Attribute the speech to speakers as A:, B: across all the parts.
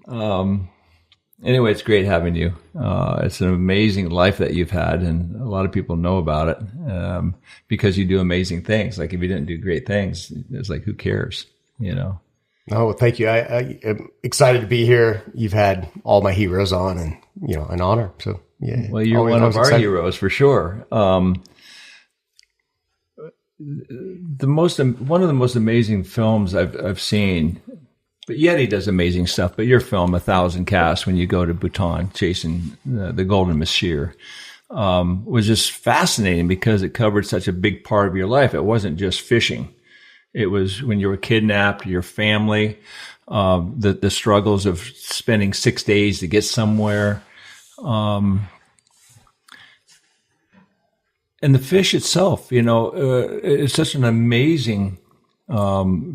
A: Anyway, it's great having you. It's an amazing life that you've had, and a lot of people know about it because you do amazing things. Like if you didn't do great things, it's like, who cares, you know?
B: Oh, well, thank you. I am excited to be here. You've had all my heroes on, and, you know, an honor. So, yeah.
A: Well, you're one of our heroes for sure. One of the most amazing films I've seen, but Yeti does amazing stuff. But your film, 1,000 Casts, when you go to Bhutan chasing the golden monsieur, was just fascinating because it covered such a big part of your life. It wasn't just fishing. It was when you were kidnapped, your family, the struggles of spending 6 days to get somewhere. And the fish itself, you know, it's such an amazing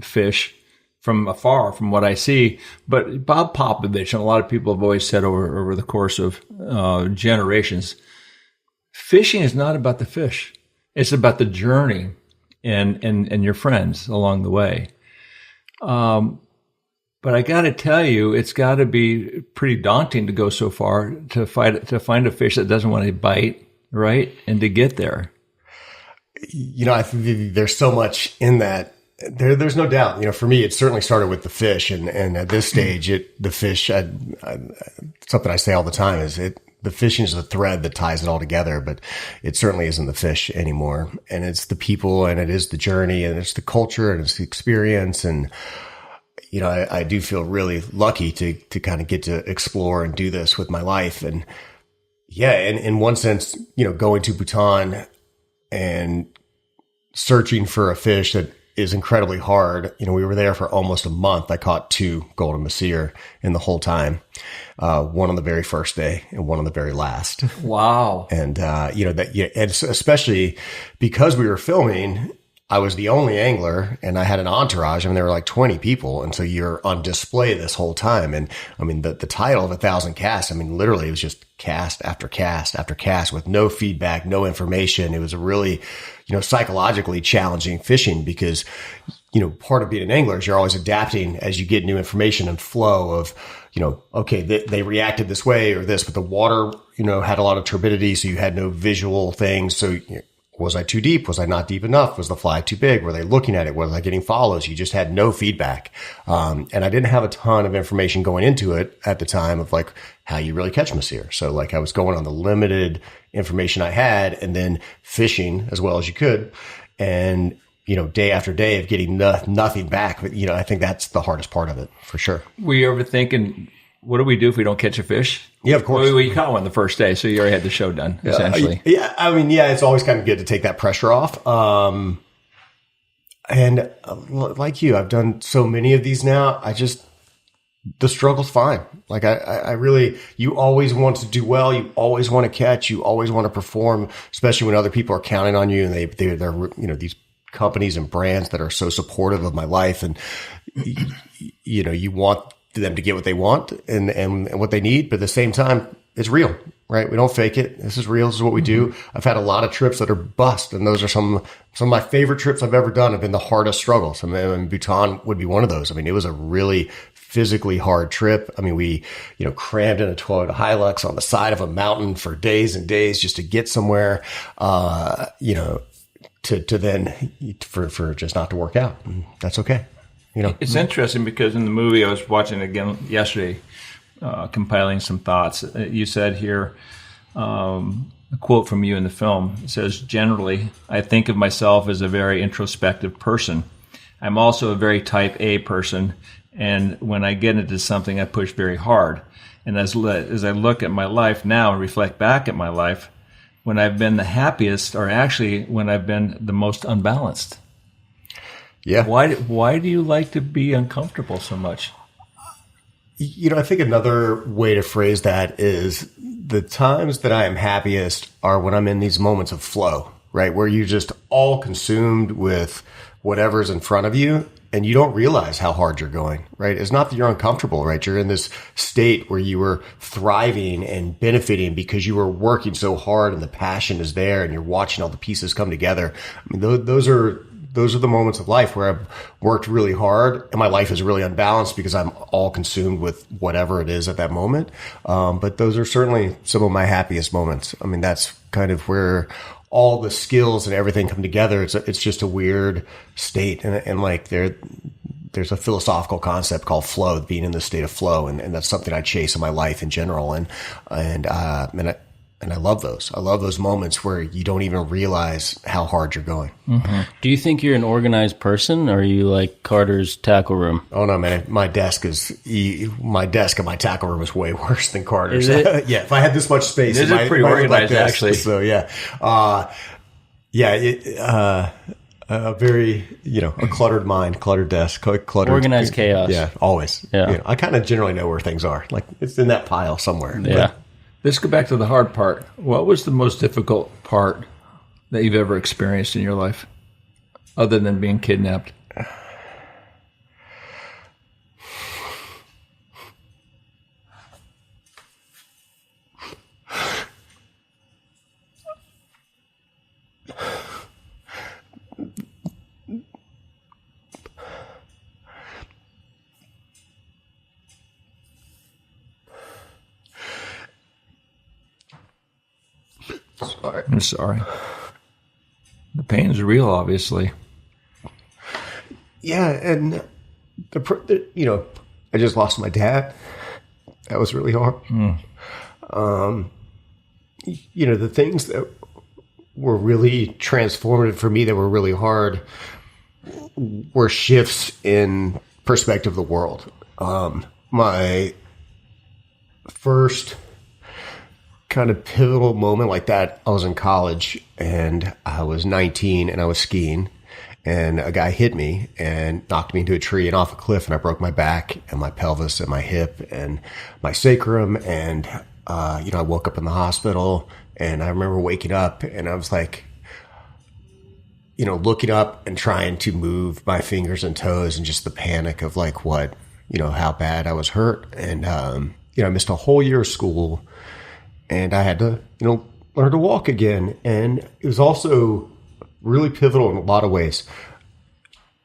A: fish from afar, from what I see. But Bob Popovich, and a lot of people have always said over the course of generations, fishing is not about the fish. It's about the journey and your friends along the way. But I got to tell you, it's got to be pretty daunting to go so far to find a fish that doesn't want to bite, right? And to get there.
B: You know, I think there's so much in that. There's no doubt. You know, for me, it certainly started with the fish, and at this stage, the fish. Something I say all the time is the fishing is the thread that ties it all together, but it certainly isn't the fish anymore. And it's the people, and it is the journey, and it's the culture, and it's the experience. And, you know, I do feel really lucky to kind of get to explore and do this with my life. And yeah, and in one sense, you know, going to Bhutan and searching for a fish that is incredibly hard. You know, we were there for almost a month. I caught 2 golden monsieur in the whole time. One on the very first day and one on the very last.
A: Wow.
B: And, you know, and especially because we were filming, I was the only angler and I had an entourage. I mean, there were like 20 people. And so you're on display this whole time. And I mean, the title of 1,000 Casts, I mean, literally it was just cast after cast after cast with no feedback, no information. It was a really, you know, psychologically challenging fishing because, you know, part of being an angler is you're always adapting as you get new information and flow of, you know, okay, they reacted this way or this, but the water, you know, had a lot of turbidity. So you had no visual things. So, you know, was I too deep? Was I not deep enough? Was the fly too big? Were they looking at it? Was I getting follows? You just had no feedback. And I didn't have a ton of information going into it at the time of like how you really catch monsieur. So like I was going on the limited information I had and then fishing as well as you could. And, you know, day after day of getting nothing back. But, you know, I think that's the hardest part of it for sure.
A: Were you ever thinking, what do we do if we don't catch a fish?
B: Yeah, of course.
A: Well, you caught one the first day, so you already had the show done, essentially.
B: Yeah, I mean, yeah, it's always kind of good to take that pressure off. And like you, I've done so many of these now. The struggle's fine. Like I really, you always want to do well. You always want to catch. You always want to perform, especially when other people are counting on you and they're, you know, these companies and brands that are so supportive of my life. And, you know, you want them to get what they want and what they need. But at the same time, it's real, right? We don't fake it. This is real. This is what we do. I've had a lot of trips that are bust. And those are some of my favorite trips I've ever done have been the hardest struggles. I mean, Bhutan would be one of those. I mean, it was a really physically hard trip. I mean, we, you know, crammed in a Toyota Hilux on the side of a mountain for days and days just to get somewhere, you know, to then for just not to work out. And that's okay. You know,
A: it's interesting because in the movie I was watching again yesterday, compiling some thoughts. You said here, a quote from you in the film. It says, "Generally, I think of myself as a very introspective person. I'm also a very type A person, and when I get into something, I push very hard. And as I look at my life now and reflect back at my life, when I've been the happiest, or actually when I've been the most unbalanced."
B: Yeah.
A: Why do you like to be uncomfortable so much?
B: You know, I think another way to phrase that is the times that I am happiest are when I'm in these moments of flow, right? Where you're just all consumed with whatever's in front of you and you don't realize how hard you're going, right? It's not that you're uncomfortable, right? You're in this state where you were thriving and benefiting because you were working so hard and the passion is there and you're watching all the pieces come together. I mean, those are those are the moments of life where I've worked really hard and my life is really unbalanced because I'm all consumed with whatever it is at that moment. But those are certainly some of my happiest moments. I mean, that's kind of where all the skills and everything come together. It's just a weird state. And like there's a philosophical concept called flow, being in the state of flow. And that's something I chase in my life in general. And I love those. I love those moments where you don't even realize how hard you're going.
C: Mm-hmm. Do you think you're an organized person, or are you like Carter's tackle room?
B: Oh no, man! My desk and my tackle room is way worse than Carter's.
C: Is it?
B: Yeah, if I had this much space,
A: it is pretty organized,
B: like
A: actually.
B: So yeah, a very a cluttered mind, cluttered desk, cluttered
C: organized chaos.
B: Yeah, always.
C: Yeah,
B: I kind of generally know where things are. Like it's in that pile somewhere.
C: Yeah.
B: But,
A: let's go back to the hard part. What was the most difficult part that you've ever experienced in your life, other than being kidnapped? I'm sorry. The pain's real, obviously.
B: Yeah, and I just lost my dad. That was really hard. The things that were really transformative for me that were really hard were shifts in perspective of the world. My first kind of pivotal moment like that, I was in college and I was 19 and I was skiing and a guy hit me and knocked me into a tree and off a cliff, and I broke my back and my pelvis and my hip and my sacrum. And, I woke up in the hospital, and I remember waking up and I was like, looking up and trying to move my fingers and toes, and just the panic of like how bad I was hurt. And, I missed a whole year of school. And I had to, learn to walk again. And it was also really pivotal in a lot of ways.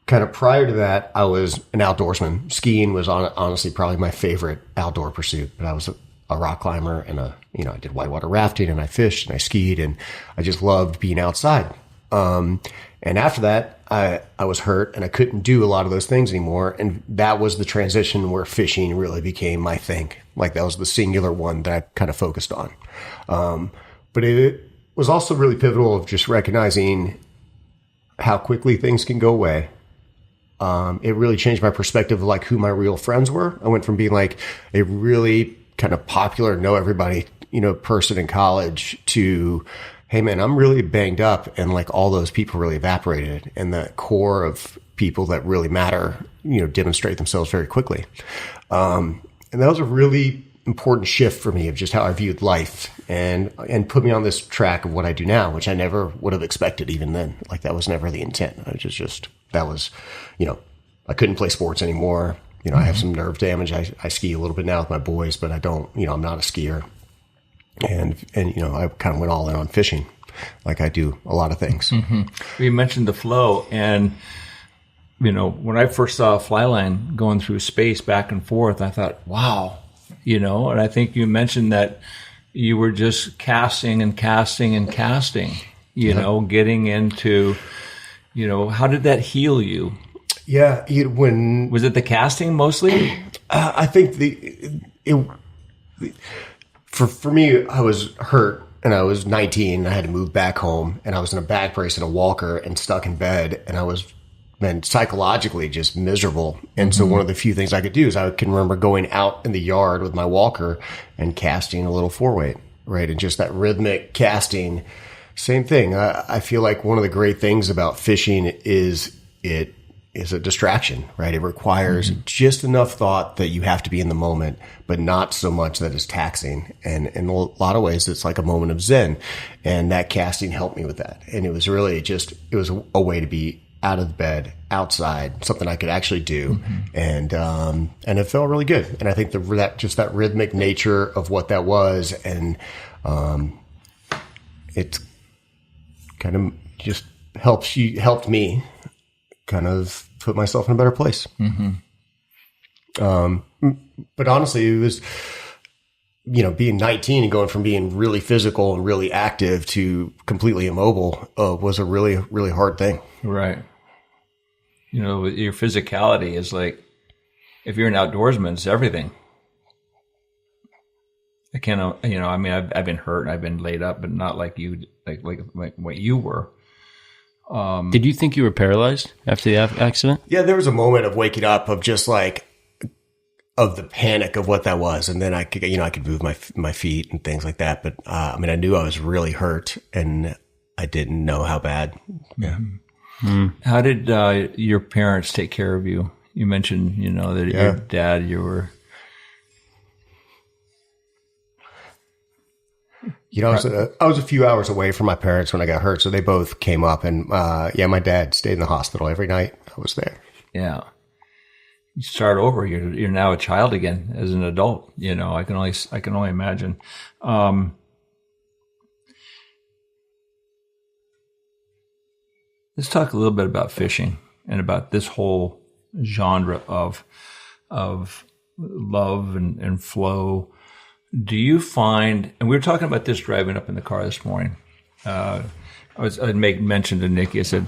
B: Kind of prior to that, I was an outdoorsman. Skiing was honestly probably my favorite outdoor pursuit. But I was a rock climber and I did whitewater rafting, and I fished and I skied, and I just loved being outside. And after that, I was hurt and I couldn't do a lot of those things anymore. And that was the transition where fishing really became my thing. Like that was the singular one that I kind of focused on. But it was also really pivotal of just recognizing how quickly things can go away. It really changed my perspective of like who my real friends were. I went from being like a really kind of popular, know everybody, person in college to, hey man, I'm really banged up, and like all those people really evaporated, and the core of people that really matter, demonstrate themselves very quickly. And that was a really important shift for me of just how I viewed life, and put me on this track of what I do now, which I never would have expected even then. Like that was never the intent. I just that was, I couldn't play sports anymore. I have some nerve damage. I ski a little bit now with my boys, but I don't, I'm not a skier. And I kind of went all in on fishing, like I do a lot of things.
A: Mm-hmm. You mentioned the flow, and when I first saw a fly line going through space back and forth, I thought, wow, and I think you mentioned that you were just casting and casting and casting, getting into, how did that heal you?
B: Yeah.
A: Was it the casting mostly?
B: I think for me, I was hurt and I was 19 and I had to move back home, and I was in a back brace and a walker and stuck in bed, and I was psychologically just miserable. And so one of the few things I could do is I can remember going out in the yard with my walker and casting a little 4-weight, right? And just that rhythmic casting, same thing. I feel like one of the great things about fishing is it is a distraction, right? It requires just enough thought that you have to be in the moment, but not so much that it's taxing. And in a lot of ways, it's like a moment of zen. And that casting helped me with that. And it was really it was a way to be out of bed, outside, something I could actually do. And it felt really good. And I think that rhythmic nature of what that was. And, it kind of just helped me kind of put myself in a better place. But honestly, it was, being 19 and going from being really physical and really active to completely immobile was a really, really hard thing.
A: Right. Your physicality is like, if you're an outdoorsman, it's everything. I can't, I've been hurt and I've been laid up, but not like you, like what you were.
C: Did you think you were paralyzed after the accident?
B: Yeah, there was a moment of waking up of just like, of the panic of what that was. And then I could move my feet and things like that. But, I knew I was really hurt and I didn't know how bad. Yeah.
A: How did, your parents take care of you? You mentioned, that your dad, you were.
B: I was a few hours away from my parents when I got hurt. So they both came up and, my dad stayed in the hospital every night. I was there.
A: Yeah. You start over. You're now a child again as an adult. I can only imagine. Let's talk a little bit about fishing and about this whole genre of love and flow. Do you find, and we were talking about this driving up in the car this morning. I'd make mention to Nikki. I said,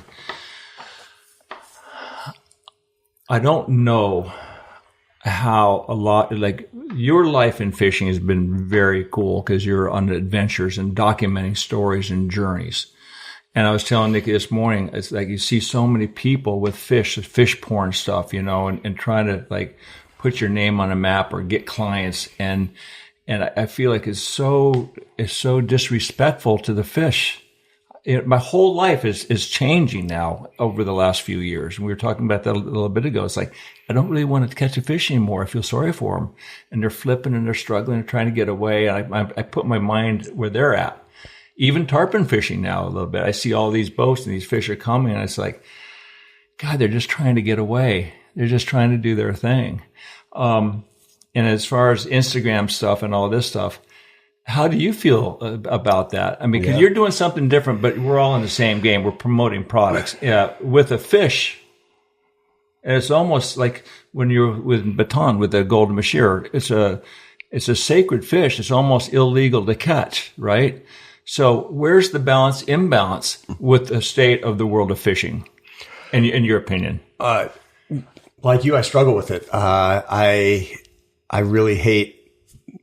A: I don't know how a lot, like your life in fishing has been very cool because you're on adventures and documenting stories and journeys. And I was telling Nikki this morning, it's like you see so many people with fish porn stuff, and trying to like put your name on a map or get clients. And I feel like it's so disrespectful to the fish. My whole life is changing now over the last few years. And we were talking about that a little bit ago. It's like, I don't really want to catch a fish anymore. I feel sorry for them. And they're flipping and they're struggling and trying to get away. And I put my mind where they're at. Even tarpon fishing now a little bit. I see all these boats and these fish are coming. And it's like, God, they're just trying to get away. They're just trying to do their thing. And as far as Instagram stuff and all this stuff, how do you feel about that? I mean, because you're doing something different, but we're all in the same game. We're promoting products. Yeah, with a fish, and it's almost like when you're with baton with the golden mashir. It's a sacred fish. It's almost illegal to catch, right? So where's the imbalance with the state of the world of fishing, in your opinion?
B: Like you, I struggle with it. I really hate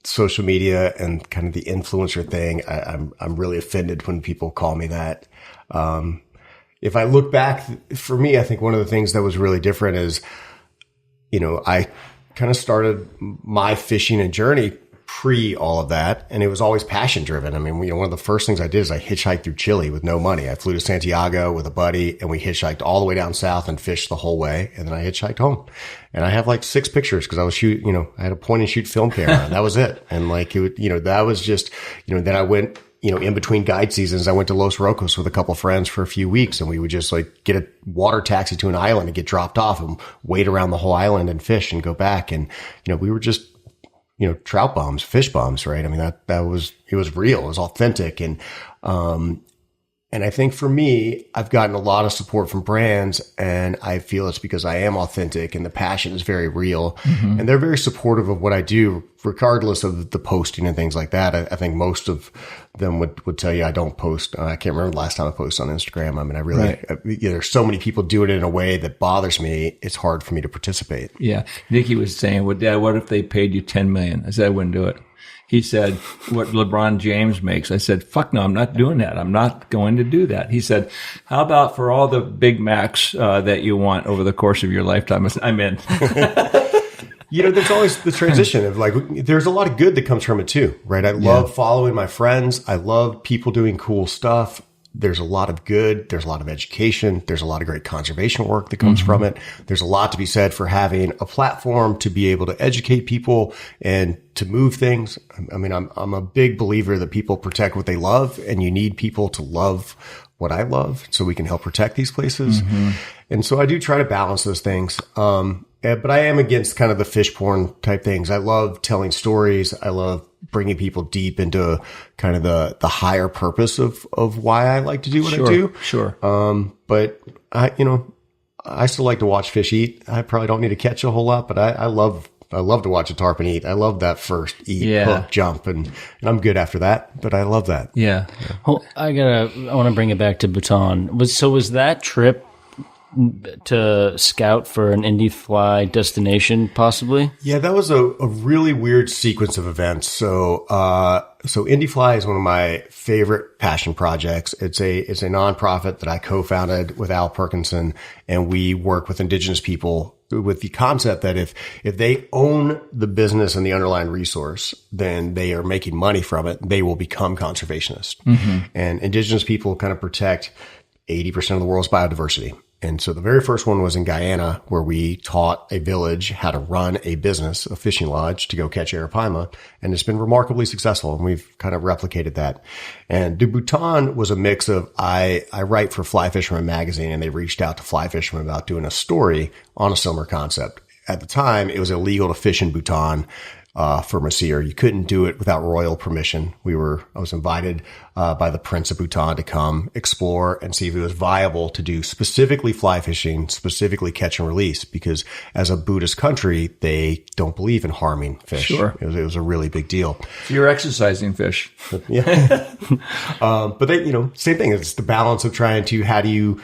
B: social media and kind of the influencer thing. I'm really offended when people call me that. If I look back, for me, I think one of the things that was really different is, I kind of started my fishing and journey pre all of that. And it was always passion driven. I mean, one of the first things I did is I hitchhiked through Chile with no money. I flew to Santiago with a buddy and we hitchhiked all the way down south and fished the whole way. And then I hitchhiked home. And I have like 6 pictures because I was I had a point and shoot film camera and that was it. And like, that was just, then I went, in between guide seasons, I went to Los Rocos with a couple friends for a few weeks and we would just like get a water taxi to an island and get dropped off and wait around the whole island and fish and go back. And, we were just, trout bombs, fish bombs, right? I mean, it was real. It was authentic. And I think for me, I've gotten a lot of support from brands and I feel it's because I am authentic and the passion is very real and they're very supportive of what I do, regardless of the posting and things like that. I think most of them would tell you I don't post. I can't remember the last time I posted on Instagram. I mean, I really, there's so many people do it in a way that bothers me. It's hard for me to participate.
A: Yeah. Nikki was saying, well, Dad, what if they paid you $10 million? I said, I wouldn't do it. He said, what LeBron James makes. I said, fuck no, I'm not doing that. I'm not going to do that. He said, how about for all the Big Macs that you want over the course of your lifetime? I said, I'm in.
B: There's always the transition of like, there's a lot of good that comes from it too, right? I love following my friends. I love people doing cool stuff. There's a lot of good. There's a lot of education. There's a lot of great conservation work that comes from it. There's a lot to be said for having a platform to be able to educate people and to move things. I mean, I'm a big believer that people protect what they love and you need people to love what I love so we can help protect these places. And so I do try to balance those things. But I am against kind of the fish porn type things. I love telling stories. I love bringing people deep into kind of the higher purpose of why I like to do what I do.
A: Sure.
B: But I still like to watch fish eat. I probably don't need to catch a whole lot, but I love to watch a tarpon eat. I love that first eat, hook, jump, and I'm good after that, but I love that.
C: Yeah. Well, I want to bring it back to Bhutan. Was that trip to scout for an Indy fly destination possibly?
B: Yeah, that was a really weird sequence of events. So Indy Fly is one of my favorite passion projects. It's a nonprofit that I co-founded with Al Perkinson, and we work with indigenous people with the concept that if they own the business and the underlying resource, then they are making money from it. They will become conservationists. And indigenous people kind of protect 80% of the world's biodiversity. And so the very first one was in Guyana, where we taught a village how to run a business, a fishing lodge, to go catch arapaima. And it's been remarkably successful. And we've kind of replicated that. And Bhutan was a mix of, I write for Fly Fisherman magazine, and they reached out to Fly Fisherman about doing a story on a similar concept. At the time, it was illegal to fish in Bhutan for Masir. You couldn't do it without royal permission. I was invited by the Prince of Bhutan to come explore and see if it was viable to do specifically fly fishing, specifically catch and release, because as a Buddhist country, they don't believe in harming fish.
A: Sure.
B: It was a really big deal.
A: So you're exercising fish.
B: Yeah. But they, same thing. It's the balance of trying to, how do you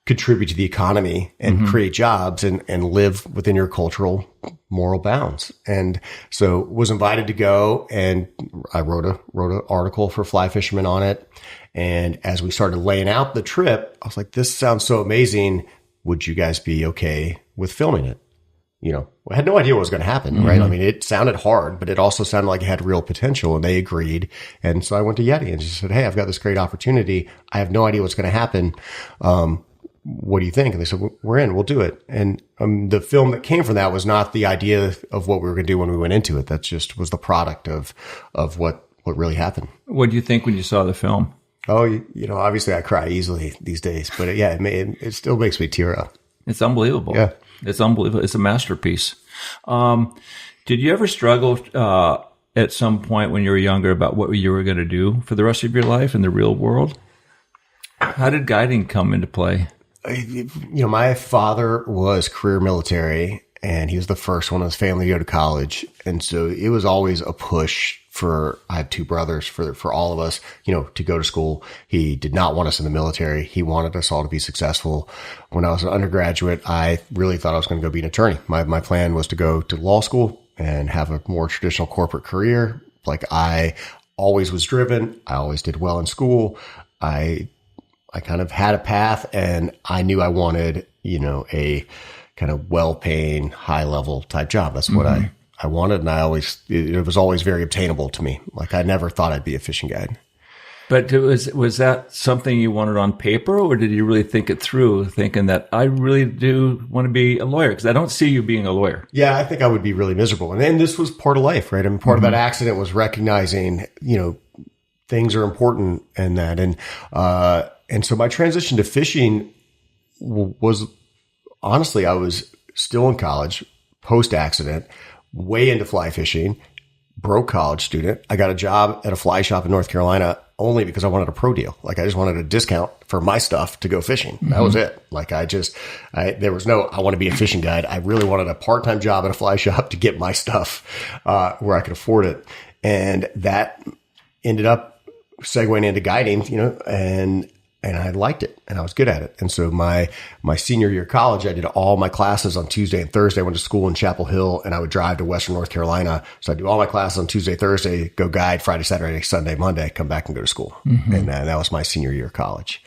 B: contribute to the economy and create jobs and live within your cultural moral bounds. And so was invited to go, and I wrote an article for Fly Fisherman on it. And as we started laying out the trip, I was like, this sounds so amazing. Would you guys be okay with filming it? I had no idea what was going to happen, right? I mean, it sounded hard, but it also sounded like it had real potential, and they agreed. And so I went to Yeti and just said, hey, I've got this great opportunity. I have no idea what's going to happen. What do you think? And they said, we're in, we'll do it. And the film that came from that was not the idea of what we were going to do when we went into it. That just was the product of what really happened.
A: What do you think when you saw the film?
B: Oh, obviously I cry easily these days, but it still makes me tear up.
A: It's unbelievable.
B: Yeah.
A: It's unbelievable. It's a masterpiece. Did you ever struggle at some point when you were younger about what you were going to do for the rest of your life in the real world? How did guiding come into play?
B: My father was career military, and he was the first one in his family to go to college. And so it was always a push I had two brothers, for all of us, to go to school. He did not want us in the military. He wanted us all to be successful. When I was an undergraduate, I really thought I was going to go be an attorney. My plan was to go to law school and have a more traditional corporate career. Like, I always was driven. I always did well in school. I kind of had a path, and I knew I wanted, a kind of well-paying, high-level type job. That's what I wanted, and it was always very obtainable to me. Like, I never thought I'd be a fishing guide.
A: But was that something you wanted on paper, or did you really think it through, thinking that I really do want to be a lawyer? Because I don't see you being a lawyer.
B: Yeah, I think I would be really miserable. And then this was part of life, right? I mean, part of that accident was recognizing, things are important and that. And so my transition to fishing was, honestly, I was still in college, post-accident, way into fly fishing, broke college student. I got a job at a fly shop in North Carolina only because I wanted a pro deal. Like, I just wanted a discount for my stuff to go fishing. That was it. Like, there was no, I want to be a fishing guide. I really wanted a part-time job at a fly shop to get my stuff where I could afford it. And that ended up segueing into guiding, and I liked it, and I was good at it. And so my senior year of college, I did all my classes on Tuesday and Thursday. I went to school in Chapel Hill, and I would drive to Western North Carolina. So I'd do all my classes on Tuesday, Thursday, go guide Friday, Saturday, Sunday, Monday, come back and go to school. And that was my senior year of college.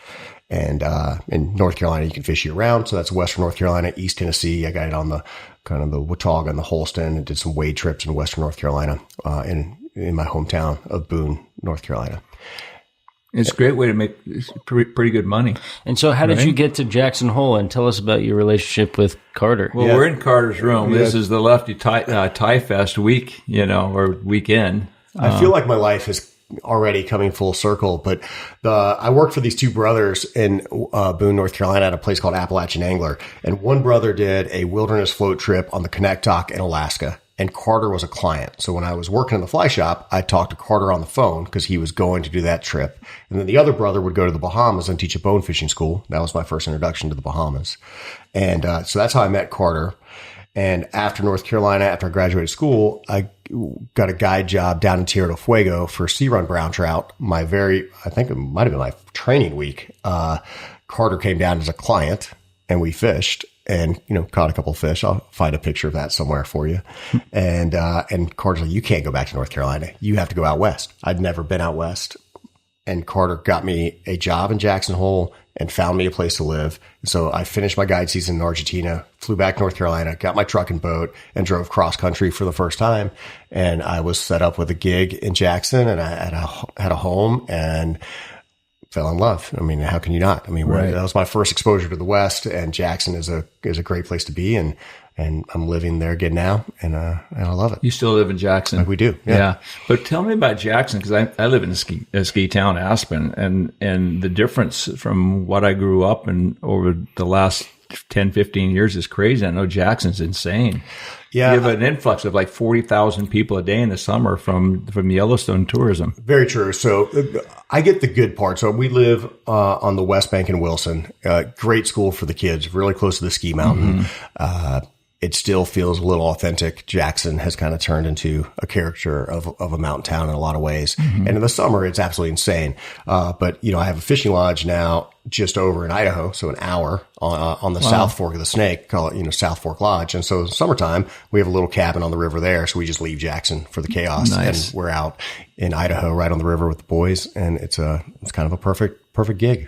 B: And in North Carolina, you can fish year round. So that's Western North Carolina, East Tennessee. I guided on the kind of the Watauga and the Holston, and did some wade trips in Western North Carolina, in my hometown of Boone, North Carolina.
A: It's a great way to make pretty good money.
C: And so how did you get to Jackson Hole, and tell us about your relationship with Carter?
A: Well, we're in Carter's room. This is the Lefty Tie Fest week, or weekend.
B: I feel like my life is already coming full circle, but I worked for these two brothers in Boone, North Carolina, at a place called Appalachian Angler. And one brother did a wilderness float trip on the Connecticut in Alaska. and Carter was a client. So when I was working in the fly shop, I talked to Carter on the phone because he was going to do that trip. And then the other brother would go to the Bahamas and teach a bone fishing school. That was my first introduction to the Bahamas. And so that's how I met Carter. And after North Carolina, after I graduated school, I got a guide job down in Tierra del Fuego for sea run brown trout. I think it might have been my training week. Carter came down as a client and we fished and, caught a couple of fish. I'll find a picture of that somewhere for you. And Carter's like, you can't go back to North Carolina. You have to go out west. I'd never been out west. And Carter got me a job in Jackson Hole and found me a place to live. So I finished my guide season in Argentina, flew back to North Carolina, got my truck and boat, and drove cross country for the first time. And I was set up with a gig in Jackson, and I had a home and fell in love. I mean, how can you not? I mean,
A: right.
B: That was my first exposure to the West, and Jackson is a great place to be. And I'm living there again now, and I love it.
A: You still live in Jackson?
B: We do,
A: yeah. But tell me about Jackson, because I live in a ski town, Aspen, and the difference from what I grew up in over the last 10, 15 years is crazy. I know Jackson's insane. Yeah, you have an influx of like 40,000 people a day in the summer from Yellowstone tourism.
B: Very true. So I get the good part. So we live on the West Bank in Wilson. Great school for the kids, really close to the ski mountain. Mm-hmm. It still feels a little authentic. Jackson has kind of turned into a character of a mountain town in a lot of ways. Mm-hmm. And in the summer, it's absolutely insane. But, I have a fishing lodge now just over in Idaho. So an hour on the South Fork of the Snake, call it, South Fork Lodge. And so summertime, we have a little cabin on the river there. So we just leave Jackson for the chaos. Nice. And we're out in Idaho right on the river with the boys. And it's kind of a perfect gig.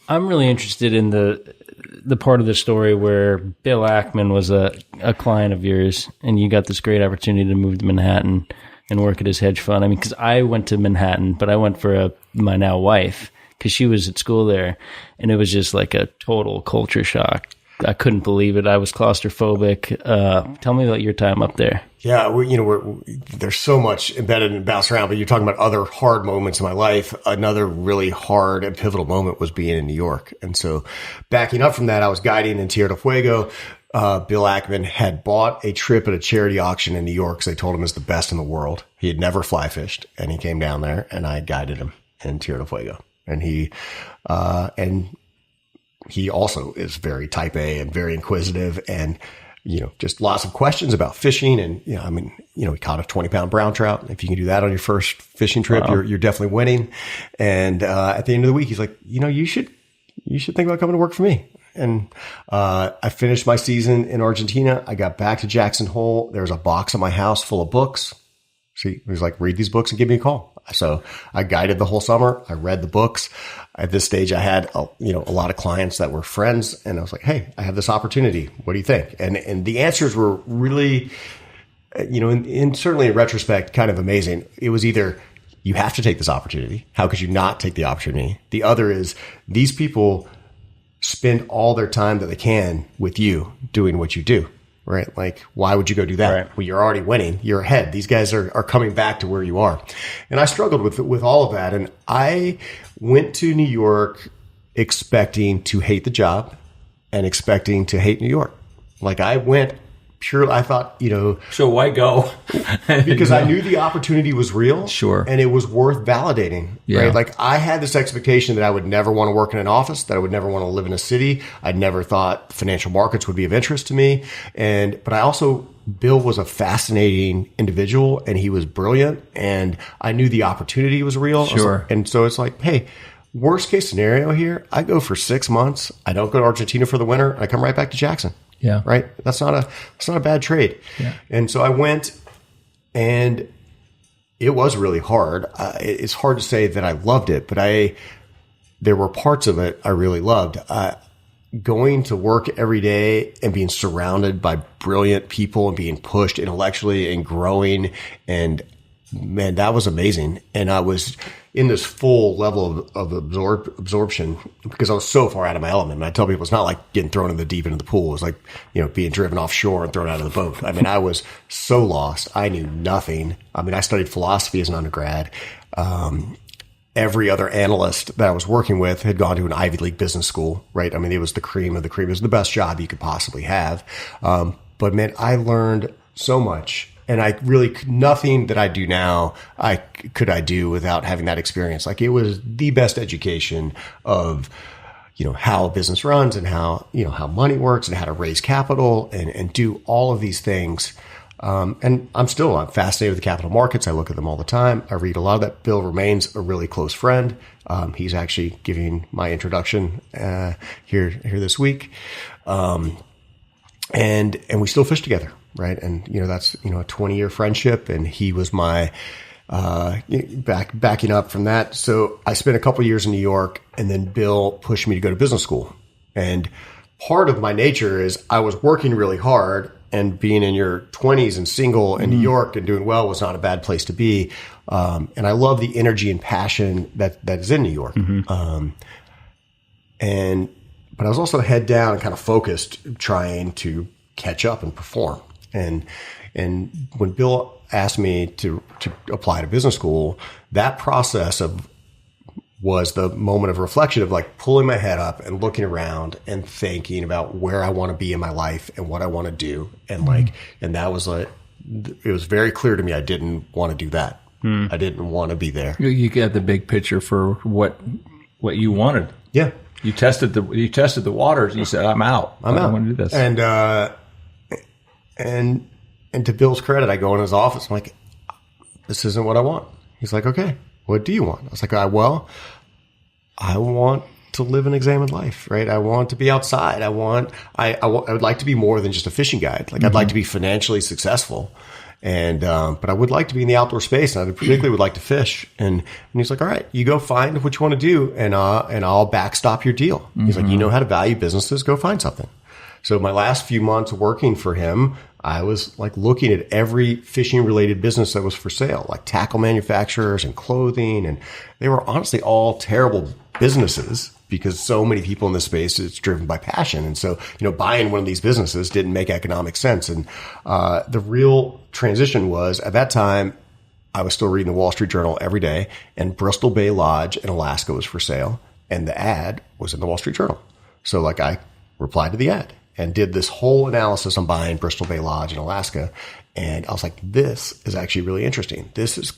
C: I'm really interested in the part of the story where Bill Ackman was a client of yours, and you got this great opportunity to move to Manhattan and work at his hedge fund. I mean, because I went to Manhattan, but I went for my now wife because she was at school there, and it was just like a total culture shock. I couldn't believe it. I was claustrophobic. Tell me about your time up there.
B: Yeah, there's so much embedded and bounced around, but you're talking about other hard moments in my life. Another really hard and pivotal moment was being in New York. And so backing up from that, I was guiding in Tierra del Fuego. Bill Ackman had bought a trip at a charity auction in New York because they told him it was the best in the world. He had never fly fished, and he came down there, and I guided him in Tierra del Fuego. And he also is very type A and very inquisitive and, just lots of questions about fishing. And, he caught a 20-pound brown trout. If you can do that on your first fishing trip, wow. You're definitely winning. And, at the end of the week, he's like, you should think about coming to work for me. And, I finished my season in Argentina. I got back to Jackson Hole. There was a box at my house full of books. So he was like, read these books and give me a call. So I guided the whole summer. I read the books. At this stage, I had, a lot of clients that were friends, and I was like, hey, I have this opportunity. What do you think? And the answers were really, certainly in retrospect, kind of amazing. It was either you have to take this opportunity. How could you not take the opportunity? The other is these people spend all their time that they can with you doing what you do. Right? Like, why would you go do that? Right. Well, you're already winning. You're ahead. These guys are coming back to where you are. And I struggled with all of that. And I went to New York expecting to hate the job and expecting to hate New York. Like I went purely, I thought,
A: So why go?
B: Because I knew the opportunity was real.
A: Sure.
B: And it was worth validating.
A: Yeah.
B: Right? Like I had this expectation that I would never want to work in an office, that I would never want to live in a city. I'd never thought financial markets would be of interest to me. But I also, Bill was a fascinating individual and he was brilliant. And I knew the opportunity was real.
A: Sure.
B: And so it's like, hey, worst case scenario here, I go for 6 months. I don't go to Argentina for the winter. And I come right back to Jackson.
A: Yeah.
B: Right. That's not a bad trade.
A: Yeah.
B: And so I went, and it was really hard. It's hard to say that I loved it, but there were parts of it I really loved. Going to work every day and being surrounded by brilliant people and being pushed intellectually and growing, and man, that was amazing. And I was in this full level of absorption because I was so far out of my element. And I tell people it's not like getting thrown in the deep end of the pool. It was like, being driven offshore and thrown out of the boat. I mean, I was so lost. I knew nothing. I mean, I studied philosophy as an undergrad. Every other analyst that I was working with had gone to an Ivy League business school, right? I mean, it was the cream of the cream. It was the best job you could possibly have. But man, I learned so much. And I really, nothing that I do now, I do without having that experience. Like, it was the best education of, how a business runs and how money works and how to raise capital and do all of these things. And I'm fascinated with the capital markets. I look at them all the time. I read a lot of that. Bill remains a really close friend. He's actually giving my introduction, here this week. And we still fish together. Right. And, that's, a 20-year friendship. And he was my, backing up from that. So I spent a couple of years in New York, and then Bill pushed me to go to business school. And part of my nature is I was working really hard, and being in your 20s and single in New York and doing well was not a bad place to be. And I love the energy and passion that is in New York. But I was also head down and kind of focused, trying to catch up and perform. And when Bill asked me to apply to business school, that process was the moment of reflection of like pulling my head up and looking around and thinking about where I want to be in my life and what I want to do. And and that was it was very clear to me I didn't want to do that. I didn't want to be there.
A: You get the big picture for what you wanted.
B: Yeah.
A: You tested the waters and you said, I'm out. I don't want to do this.
B: And to Bill's credit, I go in his office. I'm like, this isn't what I want. He's like, okay, what do you want? I was like, I want to live an examined life, right? I want to be outside. I would like to be more than just a fishing guide. Like, I'd like to be financially successful. And, but I would like to be in the outdoor space, and I particularly would like to fish. And he's like, all right, you go find what you want to do, and I'll backstop your deal. He's like, you know how to value businesses, go find something. So my last few months working for him, I was like looking at every fishing related business that was for sale, like tackle manufacturers and clothing. And they were honestly all terrible businesses because so many people in this space, it's driven by passion. And so, buying one of these businesses didn't make economic sense. And, the real transition was, at that time, I was still reading the Wall Street Journal every day, and Bristol Bay Lodge in Alaska was for sale. And the ad was in the Wall Street Journal. So I replied to the ad and did this whole analysis on buying Bristol Bay Lodge in Alaska. And I was like, this is actually really interesting.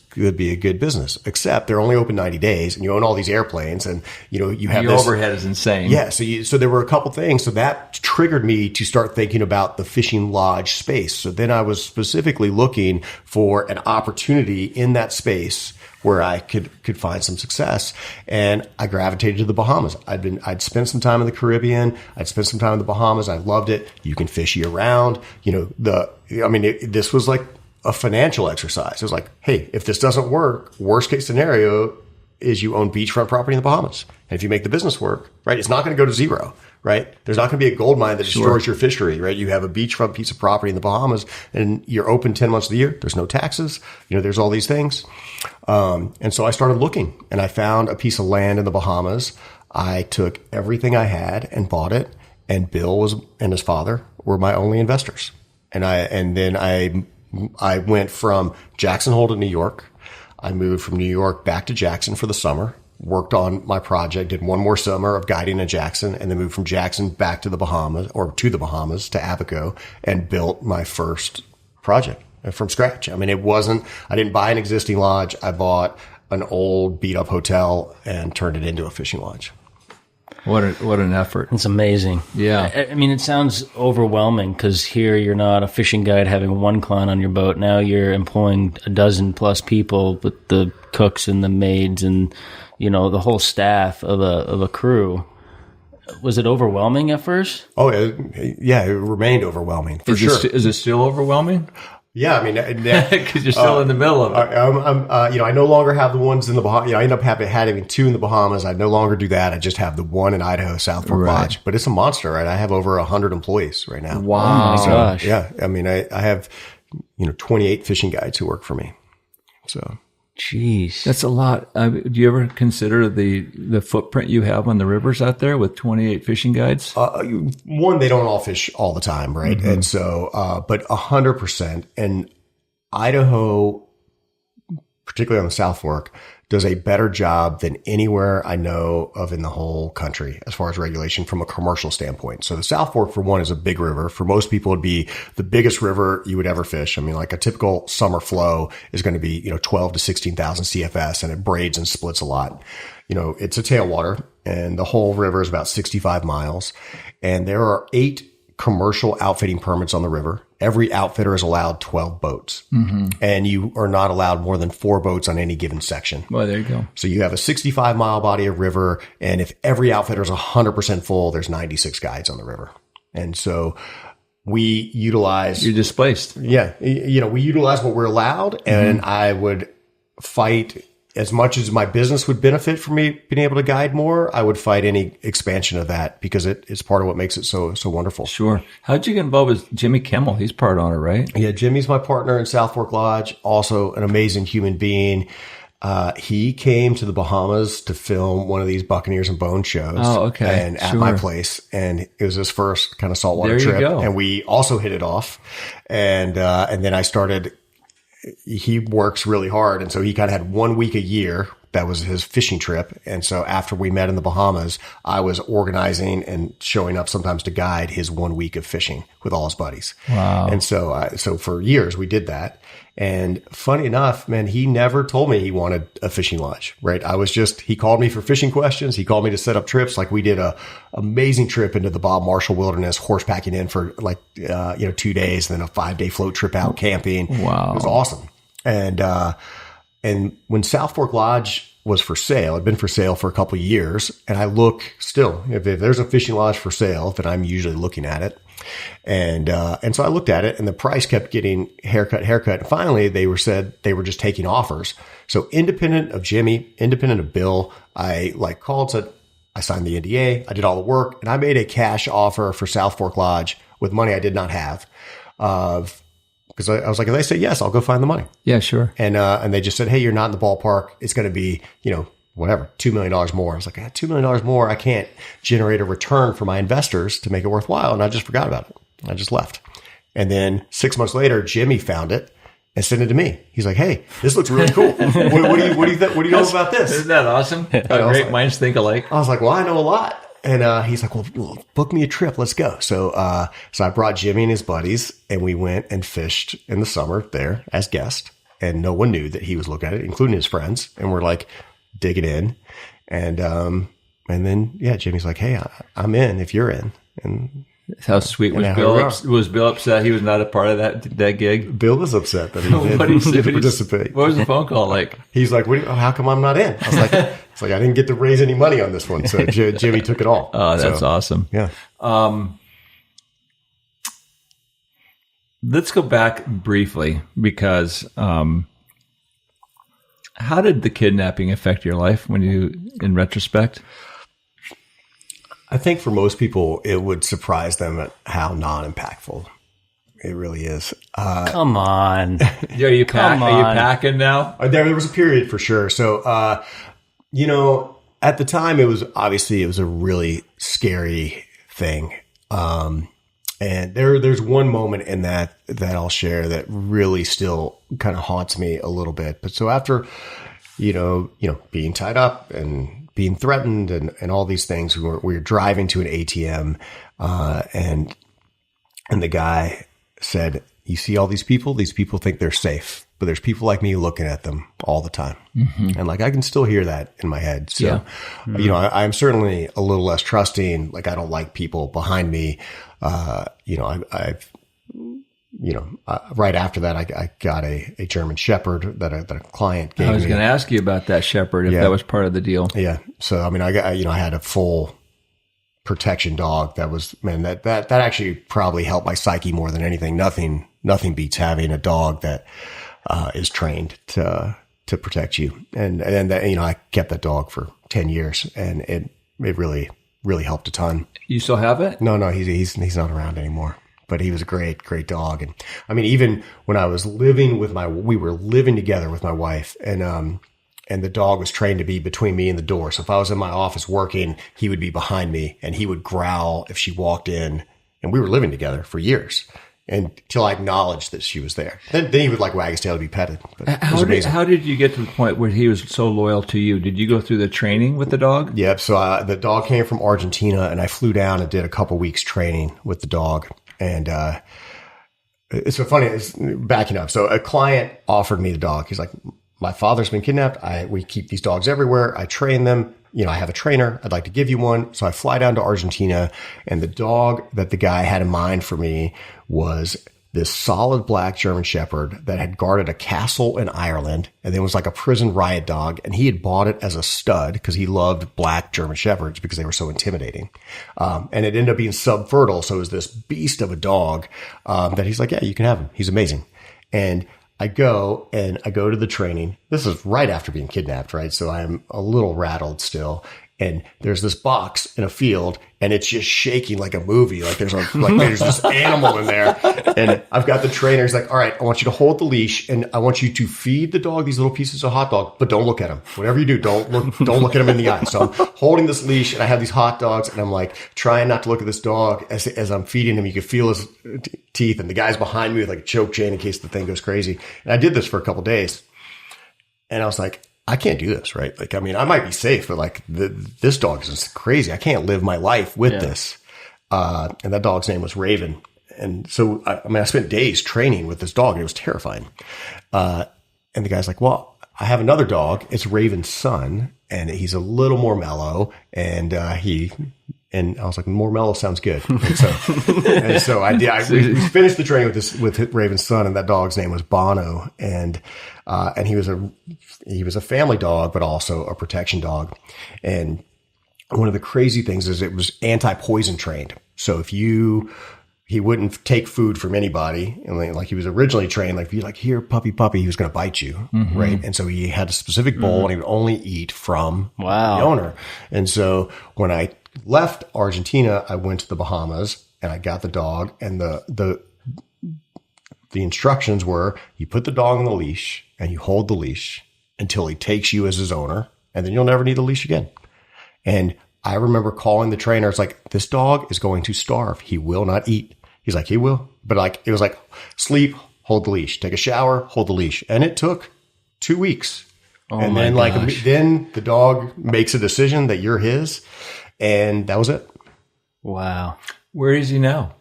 B: Could be a good business, except they're only open 90 days and you own all these airplanes and, you have
A: your overhead is insane.
B: Yeah. So there were a couple things. So that triggered me to start thinking about the fishing lodge space. So then I was specifically looking for an opportunity in that space where I could find some success. And I gravitated to the Bahamas. I'd spent some time in the Caribbean. I'd spent some time in the Bahamas. I loved it. You can fish year round. This was like a financial exercise. It was like, hey, if this doesn't work, worst case scenario is you own beachfront property in the Bahamas. And if you make the business work, right, it's not going to go to zero, right? There's not going to be a gold mine that destroys your fishery, right? You have a beachfront piece of property in the Bahamas and you're open 10 months of the year. There's no taxes. There's all these things. And so I started looking and I found a piece of land in the Bahamas. I took everything I had and bought it. And Bill and his father were my only investors. And then I went from Jackson Hole to New York. I moved from New York back to Jackson for the summer, worked on my project, did one more summer of guiding in Jackson, and then moved from Jackson back to the Bahamas to Abaco, and built my first project from scratch. I didn't buy an existing lodge. I bought an old beat up hotel and turned it into a fishing lodge.
A: What an effort.
C: It's amazing.
A: Yeah.
C: It sounds overwhelming because here you're not a fishing guide having one client on your boat. Now you're employing a dozen plus people with the cooks and the maids and, the whole staff of a crew. Was it overwhelming at first?
B: Oh, yeah, it remained overwhelming for sure.
A: Is it still overwhelming?
B: Yeah,
A: because you're still in the middle of it.
B: I no longer have the ones in the Bahamas. I end up having two in the Bahamas. I no longer do that. I just have the one in Idaho, South Fork Lodge. But it's a monster, right? I have over 100 employees right now.
C: Wow. Oh my gosh.
B: Yeah. I have, 28 fishing guides who work for me. So.
C: Jeez.
A: That's a lot. Do you ever consider the footprint you have on the rivers out there with 28 fishing guides?
B: One, they don't all fish all the time, right? Mm-hmm. And so, but 100%. And Idaho, particularly on the South Fork, does a better job than anywhere I know of in the whole country as far as regulation from a commercial standpoint. So the South Fork, for one, is a big river. For most people, it'd be the biggest river you would ever fish. I mean, like a typical summer flow is going to be, 12 to 16,000 CFS, and it braids and splits a lot. It's a tailwater, and the whole river is about 65 miles. And there are 8 commercial outfitting permits on the river. Every outfitter is allowed 12 boats, and you are not allowed more than 4 boats on any given section.
A: Well, there you go.
B: So you have a 65-mile body of river, and if every outfitter is 100% full, there's 96 guides on the river. And so we utilize...
A: You're displaced.
B: Yeah. We utilize what we're allowed, and I would fight... As much as my business would benefit from me being able to guide more, I would fight any expansion of that because it's part of what makes it so wonderful.
A: Sure. How'd you get involved with Jimmy Kimmel? He's part owner, right?
B: Yeah, Jimmy's my partner in South Fork Lodge, also an amazing human being. He came to the Bahamas to film one of these Buccaneers and Bone shows.
A: Oh, okay.
B: And at my place. And it was his first kind of saltwater
A: There you
B: trip.
A: go.
B: And we also hit it off. And then I started... He works really hard. And so he kind of had 1 week a year. That was his fishing trip. And so after we met in the Bahamas, I was organizing and showing up sometimes to guide his 1 week of fishing with all his buddies.
A: Wow.
B: And so for years we did that. And funny enough, man, he never told me he wanted a fishing lodge, right? He called me for fishing questions. He called me to set up trips. Like we did a amazing trip into the Bob Marshall Wilderness, horse packing in for 2 days, and then a 5-day float trip out camping.
A: Wow.
B: It was awesome. And when South Fork Lodge was for sale, it'd been for sale for a couple of years. And I look still, if there's a fishing lodge for sale, then I'm usually looking at it. And so I looked at it, and the price kept getting haircut. And finally they said they were just taking offers. So independent of Jimmy, independent of Bill, I called, said, I signed the NDA, I did all the work, and I made a cash offer for South Fork Lodge with money I did not have because I was like, if they say yes, I'll go find the money.
A: Yeah, sure.
B: And they just said, hey, you're not in the ballpark. It's going to be, whatever, $2 million more. I was like, $2 million more. I can't generate a return for my investors to make it worthwhile. And I just forgot about it. I just left. And then 6 months later, Jimmy found it and sent it to me. He's like, hey, this looks really cool. What do you know about this?
A: Isn't that awesome? How great minds think alike.
B: I was like, well, I know a lot. And he's like, well, book me a trip. Let's go. So I brought Jimmy and his buddies, and we went and fished in the summer there as guests. And no one knew that he was looking at it, including his friends. And we're like digging in. And then, Jimmy's like, hey, I'm in if you're in. And
A: how sweet was Bill? Was Bill upset he was not a part of that gig?
B: Bill was upset that he didn't participate.
A: What was the phone call like?
B: He's like, how come I'm not in? I was like, it's like I didn't get to raise any money on this one, so Jimmy took it all.
A: Oh, that's awesome.
B: Yeah.
A: Let's go back briefly because how did the kidnapping affect your life in retrospect?
B: I think for most people, it would surprise them at how non-impactful it really is.
C: Come on.
A: Are you packing now?
B: There was a period for sure. So, at the time, it was a really scary thing. And there's one moment in that I'll share that really still kind of haunts me a little bit. But so after, being tied up and being threatened and all these things, we were driving to an ATM, and the guy said, you see all these people think they're safe, but there's people like me looking at them all the time. Mm-hmm. And I can still hear that in my head. So,
A: yeah. Mm-hmm.
B: I'm certainly a little less trusting. I don't like people behind me. Right after that, I got a German Shepherd that a client gave me.
A: I was going to ask you about that Shepherd, if that was part of the deal.
B: Yeah. So, I had a full protection dog that was, man, that actually probably helped my psyche more than anything. Nothing beats having a dog that is trained to protect you. And that, I kept that dog for 10 years, and it really, really helped a ton.
A: You still have it?
B: No, he's not around anymore. But he was a great, great dog. And even when I was we were living together with my wife, and the dog was trained to be between me and the door. So if I was in my office working, he would be behind me, and he would growl if she walked in. And we were living together for years. until I acknowledged that she was there. Then he would like wag his tail to be petted. But it was amazing.
A: How did you get to the point where he was so loyal to you? Did you go through the training with the dog?
B: Yep. So the dog came from Argentina, and I flew down and did a couple weeks training with the dog. And it's so funny. It's backing up. So a client offered me the dog. He's like, my father's been kidnapped. We keep these dogs everywhere. I train them. I have a trainer. I'd like to give you one. So I fly down to Argentina, and the dog that the guy had in mind for me was this solid black German Shepherd that had guarded a castle in Ireland, and then was like a prison riot dog. And he had bought it as a stud because he loved black German Shepherds because they were so intimidating. And it ended up being subfertile. So it was this beast of a dog, that he's like, yeah, you can have him. He's amazing. And I go to the training. This is right after being kidnapped, right? So I'm a little rattled still. And there's this box in a field, and it's just shaking like a movie. Like there's this animal in there. And I've got the trainer. He's like, all right, I want you to hold the leash, and I want you to feed the dog these little pieces of hot dog, but don't look at him. Whatever you do, don't look at him in the eye. So I'm holding this leash, and I have these hot dogs, and I'm like trying not to look at this dog as I'm feeding him. You can feel his teeth, and the guy's behind me with like a choke chain in case the thing goes crazy. And I did this for a couple days, and I was like, I can't do this, right? Like, I mean, I might be safe, but like this dog is just crazy. I can't live my life with this. And that dog's name was Raven. And so, I spent days training with this dog. And it was terrifying. And the guy's like, well, I have another dog. It's Raven's son, and he's a little more mellow. And and I was like, more mellow sounds good. And so I did. We finished the training with Raven's son, and that dog's name was Bono. And he was a family dog, but also a protection dog. And one of the crazy things is it was anti-poison trained. So he wouldn't take food from anybody. And like he was originally trained, like if you like, here, puppy, he was going to bite you. Mm-hmm. Right. And so he had a specific bowl, and he would only eat from the owner. And so when I left Argentina, I went to the Bahamas, and I got the dog, and the instructions were you put the dog on the leash and you hold the leash until he takes you as his owner, and then you'll never need the leash again. And I remember calling the trainer. It's like, this dog is going to starve. He will not eat. He's like, he will. But like, it was like, sleep, hold the leash, take a shower, hold the leash. And it took 2 weeks. And then then the dog makes a decision that you're his. And that was it.
C: Wow.
A: Where is he now?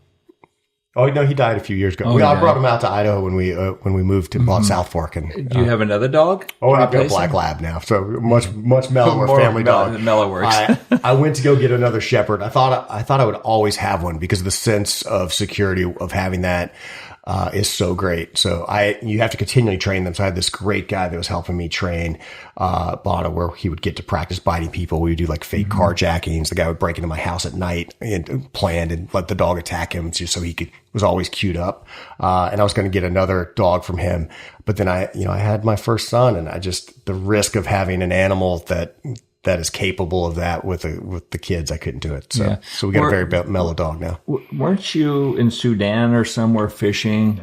B: Oh, no, he died a few years ago. I brought him out to Idaho when we moved to bought South Fork. And
A: do you have another dog?
B: Oh, I've got a black lab now, so much mellower family dog.
A: Mellow works.
B: I went to go get another shepherd. I thought I would always have one because the sense of security of having that is so great. So you have to continually train them. So I had this great guy that was helping me train Bono, where he would get to practice biting people. We would do like fake carjackings. The guy would break into my house at night and planned and let the dog attack him just so he was always queued up. And I was going to get another dog from him. But then I had my first son, and the risk of having an animal that is capable of that with the kids, I couldn't do it. So we got a very mellow dog now.
A: Weren't you in Sudan or somewhere fishing,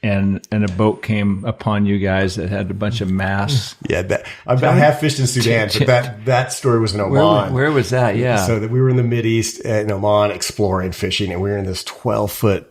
A: and a boat came upon you guys that had a bunch of masks?
B: Yeah, I have fished in Sudan, but that story was in Oman.
A: Where was that? Yeah.
B: So that we were in the Mideast in Oman exploring, fishing, and we were in this 12-foot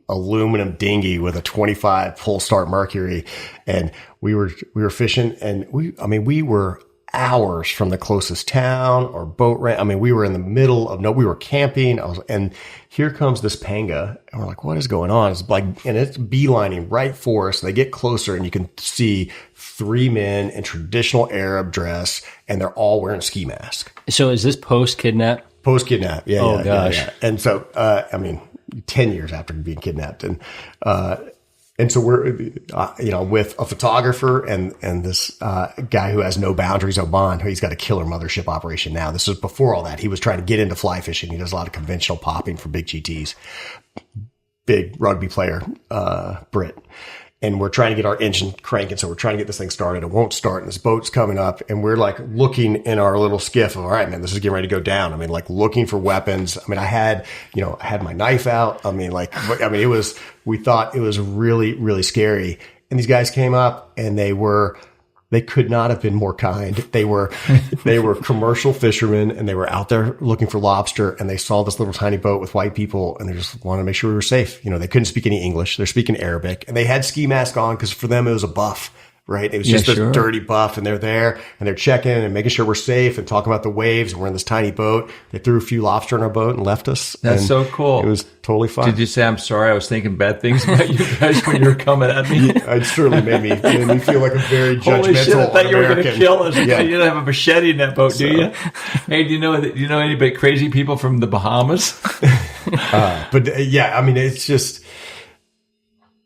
B: aluminum dinghy with a 25 pull start Mercury, and we were fishing, and we were hours from the closest town or boat ramp. I mean, we were in the middle of we were camping. And here comes this panga, and we're like, what is going on? It's like, and it's beelining right for us. And they get closer, and you can see 3 men in traditional Arab dress, and they're all wearing ski masks.
C: So is this post-kidnap?
B: Post-kidnap. Yeah.
C: Oh, gosh.
B: Yeah. And so, 10 years after being kidnapped. And so we're, with a photographer and this, guy who has no boundaries, Oban, who he's got a killer mothership operation now. This was before all that. He was trying to get into fly fishing. He does a lot of conventional popping for big GTs, big rugby player, Brit. And we're trying to get our engine cranking. So we're trying to get this thing started. It won't start. And this boat's coming up, and we're like looking in our little skiff of, all right, man, this is getting ready to go down. I mean, like looking for weapons. I mean, I had my knife out. We thought it was really, really scary. And these guys came up, and they were They could not have been more kind. They were commercial fishermen, and they were out there looking for lobster, and they saw this little tiny boat with white people, and they just wanted to make sure we were safe. You know, they couldn't speak any English. They're speaking Arabic, and they had ski masks on because for them it was a buff. Right. It was just a dirty buff, and they're there and they're checking and making sure we're safe and talking about the waves. And we're in this tiny boat. They threw a few lobster in our boat and left us.
A: That's so cool.
B: It was totally fun.
A: Did you say, I'm sorry, I was thinking bad things about you guys when you were coming at me?
B: It certainly made me feel like a very judgmental
A: Holy shit, I thought you were going to kill us.
B: Yeah.
A: You don't have a machete in that boat, do you? Hey, do you know anybody crazy people from the Bahamas?
B: Yeah, I mean, it's just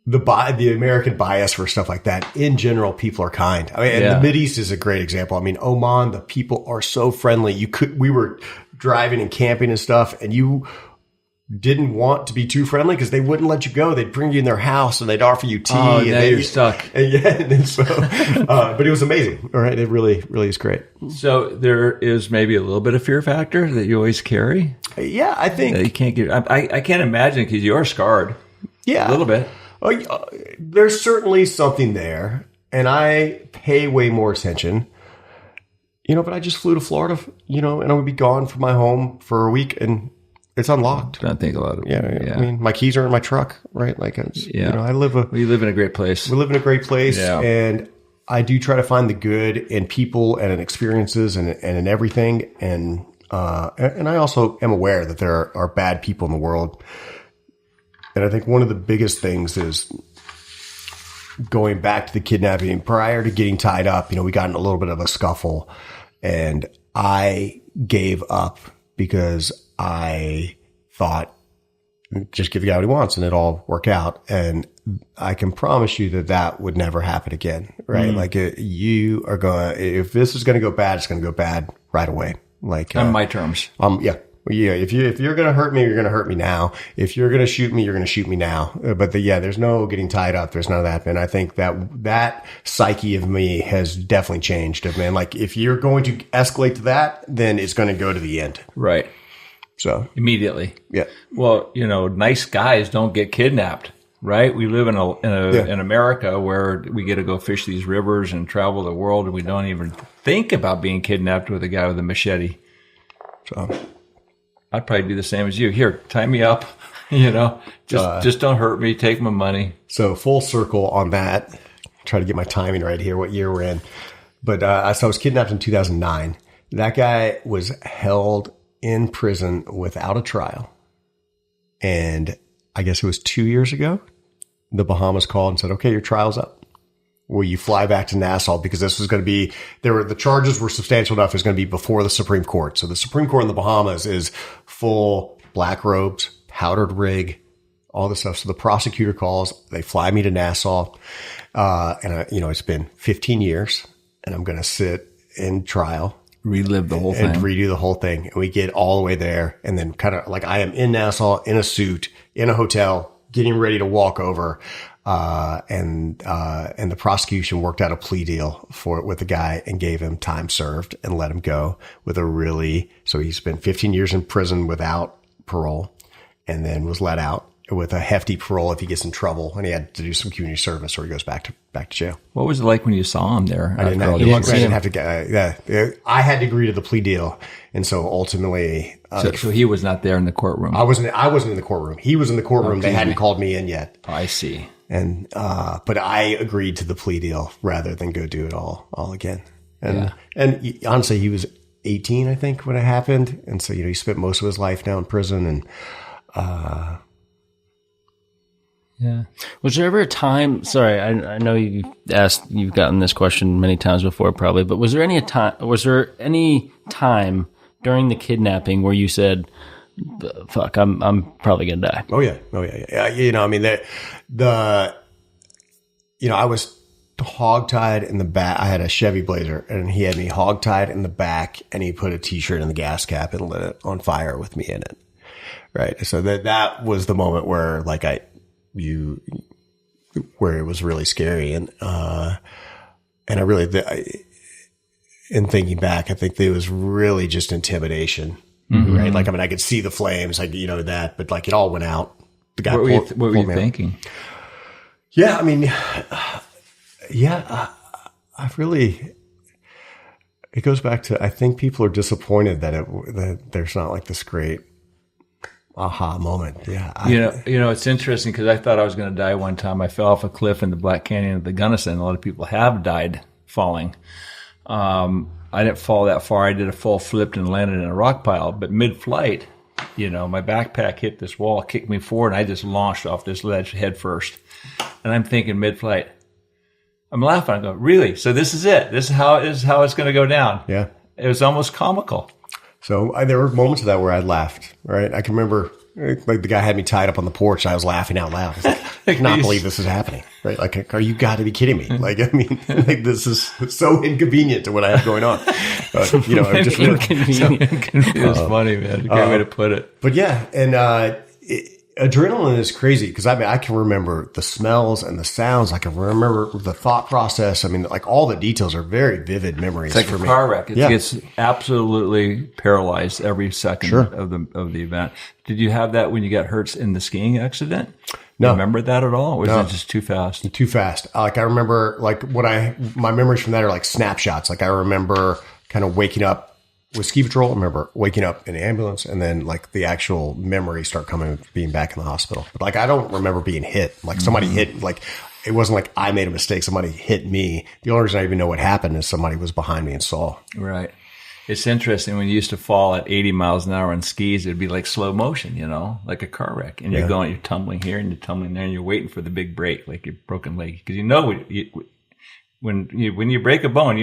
B: the American bias for stuff like that. In general, people are kind. I mean, and the Mideast is a great example. I mean, Oman, the people are so friendly. We were driving and camping and stuff, and you didn't want to be too friendly because they wouldn't let you go. They'd bring you in their house and they'd offer you tea.
A: Oh,
B: and
A: now you're stuck.
B: And so, but it was amazing. All right. It really, really is great.
A: So there is maybe a little bit of fear factor that you always carry.
B: Yeah, I think
A: you can't get. I can't imagine because you are scarred.
B: Yeah,
A: a little bit.
B: There's certainly something there, and I pay way more attention. You know, but I just flew to Florida, you know, and I would be gone from my home for a week, and it's unlocked.
A: Don't think a lot of
B: yeah. I mean, my keys are in my truck, right? Like, you know,
A: we live in a great place.
B: We live in a great place, and I do try to find the good in people and in experiences and in everything, and I also am aware that there are bad people in the world. And I think one of the biggest things is going back to the kidnapping. Prior to getting tied up, you know, we got in a little bit of a scuffle, and I gave up because I thought, just give the guy what he wants and it'll all work out. And I can promise you that would never happen again, right? Like you are if this is going to go bad, it's going to go bad right away. Like
A: on my terms.
B: Yeah, if you're going to hurt me, you're going to hurt me now. If you're going to shoot me, you're going to shoot me now. But there's no getting tied up. There's none of that. And I think that psyche of me has definitely changed. Man, like if you're going to escalate to that, then it's going to go to the end.
A: Right.
B: So
A: immediately.
B: Yeah.
A: Well, you know, nice guys don't get kidnapped. Right. We live in America where we get to go fish these rivers and travel the world, and we don't even think about being kidnapped with a guy with a machete.
B: So
A: I'd probably do the same as you. Here, tie me up. You know, just don't hurt me. Take my money.
B: So full circle on that. Try to get my timing right here. What year we're in? But so I was kidnapped in 2009. That guy was held in prison without a trial, and I guess it was 2 years ago. The Bahamas called and said, "Okay, your trial's up. Will you fly back to Nassau?" Because this was going to be, the charges were substantial enough. It was going to be before the Supreme Court. So the Supreme Court in the Bahamas is full black robes, powdered rig, all this stuff. So the prosecutor calls, they fly me to Nassau. It's been 15 years and I'm going to sit in trial.
A: Relive the whole thing.
B: And redo the whole thing. And we get all the way there. And then kind of like I am in Nassau in a suit, in a hotel, getting ready to walk over. And the prosecution worked out a plea deal with the guy and gave him time served and let him go so he spent 15 years in prison without parole and then was let out with a hefty parole if he gets in trouble, and he had to do some community service or he goes back to jail.
A: What was it like when you saw him there?
B: I didn't have to I had to agree to the plea deal. And so ultimately,
A: so he was not there in the courtroom.
B: I wasn't in the courtroom. He was in the courtroom. Okay. They hadn't called me in yet.
A: Oh, I see.
B: And, but I agreed to the plea deal rather than go do it all again. And honestly, he was 18, I think, when it happened. And so, you know, he spent most of his life now in prison and,
C: yeah. Was there ever a time, sorry, I know you've gotten this question many times before probably, but was there any time during the kidnapping where you said, fuck, I'm probably going to die?
B: Oh yeah. You know, I mean, I was hogtied in the back. I had a Chevy Blazer and he had me hogtied in the back and he put a t-shirt in the gas cap and lit it on fire with me in it. Right. So that was the moment where like where it was really scary. And I really, in thinking back, I think it was really just intimidation, right? Like, I mean, I could see the flames, like, you know, but like it all went out. The guy
A: what were you thinking?
B: Yeah. I mean, it goes back to, I think people are disappointed that there's not like this great aha moment. Yeah.
A: It's interesting because I thought I was going to die one time. I fell off a cliff in the Black Canyon of the Gunnison. A lot of people have died falling. I didn't fall that far. I did a full flip and landed in a rock pile, but mid-flight, my backpack hit this wall, kicked me forward, and I just launched off this ledge head first. And I'm thinking mid-flight, I'm laughing. I go, really? So this is it? This is how it's going to go down?
B: Yeah.
A: It was almost comical.
B: So there were moments of that where I laughed, right? I can remember, like, the guy had me tied up on the porch and I was laughing out loud. I was like, I cannot believe this is happening, right? Like, are you got to be kidding me? Like, I mean, like, this is so inconvenient to what I have going on. I'm just
C: Inconvenient.
A: It's funny, man. Great way to put it.
B: But yeah, and adrenaline is crazy because I can remember the smells and the sounds. I can remember the thought process. I mean, like, all the details are very vivid memories.
A: It's like
B: for
A: a
B: me.
A: car wreck. It gets absolutely paralyzed every second of the event. Did you have that when you got hurt in the skiing accident?
B: No.
A: Remember that at all? Or was it just too fast?
B: Too fast. Like, I remember, like, my memories from that are like snapshots. Like, I remember kind of waking up with ski patrol. I remember waking up in the ambulance, and then, like, the actual memories start coming, being back in the hospital. But, like, I don't remember being hit. Like, somebody hit, like, it wasn't like I made a mistake. Somebody hit me. The only reason I even know what happened is somebody was behind me and saw.
A: Right. It's interesting when you used to fall at 80 miles an hour on skis, it'd be like slow motion, like a car wreck. And you're tumbling here and you're tumbling there and you're waiting for the big break, like your broken leg. Because when you break a bone,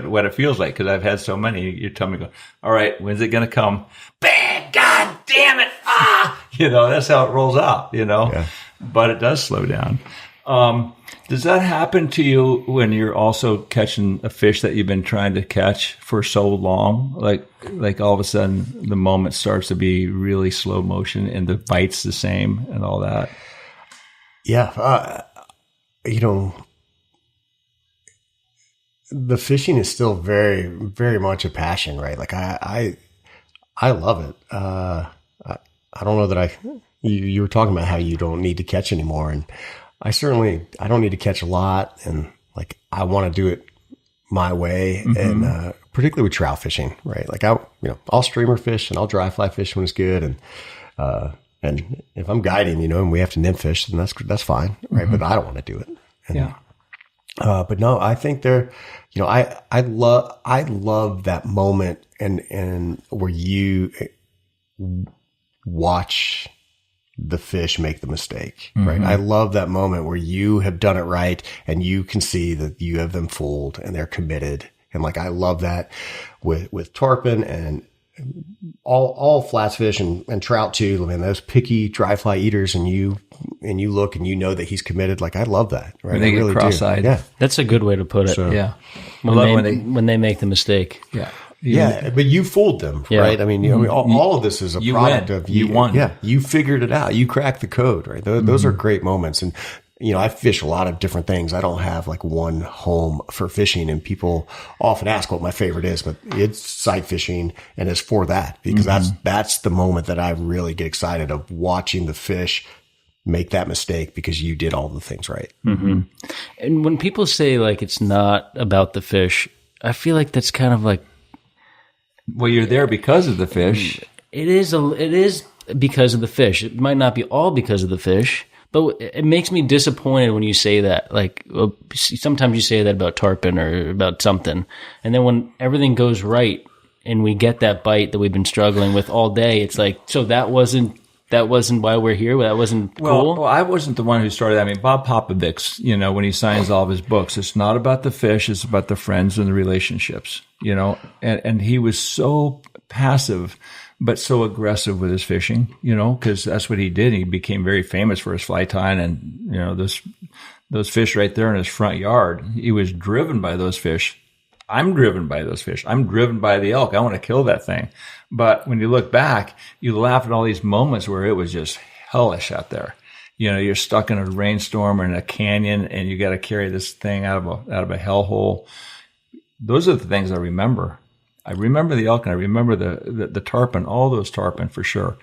A: what it feels like. Because I've had so many, your tummy go, all right, when's it going to come? Bang! God damn it! Ah! That's how it rolls out,
B: Yeah.
A: But it does slow down. Does that happen to you when you're also catching a fish that you've been trying to catch for so long? Like all of a sudden the moment starts to be really slow motion and the bite's the same and all that?
B: Yeah. The fishing is still very, very much a passion, right? Like, I love it. I don't know that you were talking about how you don't need to catch anymore. And I don't need to catch a lot. And, like, I want to do it my way. Mm-hmm. And, particularly with trout fishing, right? Like, I'll streamer fish and I'll dry fly fish when it's good. And if I'm guiding, and we have to nymph fish, then that's fine. Right. Mm-hmm. But I don't want to do it. And, but no, I think I love that moment and where you watch the fish make the mistake, right? Mm-hmm. I love that moment where you have done it right and you can see that you have them fooled and they're committed. And, like, I love that with tarpon and all flats fish and trout too. I mean, those picky dry fly eaters, and you look and you know that he's committed. Like, I love that. Right?
A: When they get cross-eyed.
B: Yeah.
C: That's a good way to put it.
B: So,
C: yeah. When they make the mistake.
A: Yeah.
B: Yeah, but you fooled them, right? I mean, all of this is a product of you.
A: You won.
B: Yeah, you figured it out. You cracked the code, right? Those are great moments. And, I fish a lot of different things. I don't have, like, one home for fishing, and people often ask what my favorite is, but it's sight fishing, and it's for that, because that's the moment that I really get excited of watching the fish make that mistake because you did all the things right.
C: Mm-hmm. And when people say, like, it's not about the fish, I feel like that's kind of like,
A: well, you're there because of the fish.
C: It is because of the fish. It might not be all because of the fish, but it makes me disappointed when you say that. Like, sometimes you say that about tarpon or about something, and then when everything goes right and we get that bite that we've been struggling with all day, it's like, so that wasn't why we're here. That wasn't cool.
A: Well, I wasn't the one who started that. I mean, Bob Popovich's, when he signs all of his books, it's not about the fish. It's about the friends and the relationships, and he was so passive, but so aggressive with his fishing, because that's what he did. He became very famous for his fly tying and, those fish right there in his front yard. He was driven by those fish. I'm driven by those fish. I'm driven by the elk. I want to kill that thing. But when you look back, you laugh at all these moments where it was just hellish out there. You're stuck in a rainstorm or in a canyon, and you got to carry this thing out of a hellhole. Those are the things I remember. I remember the elk, and I remember the tarpon, all those tarpon for sure.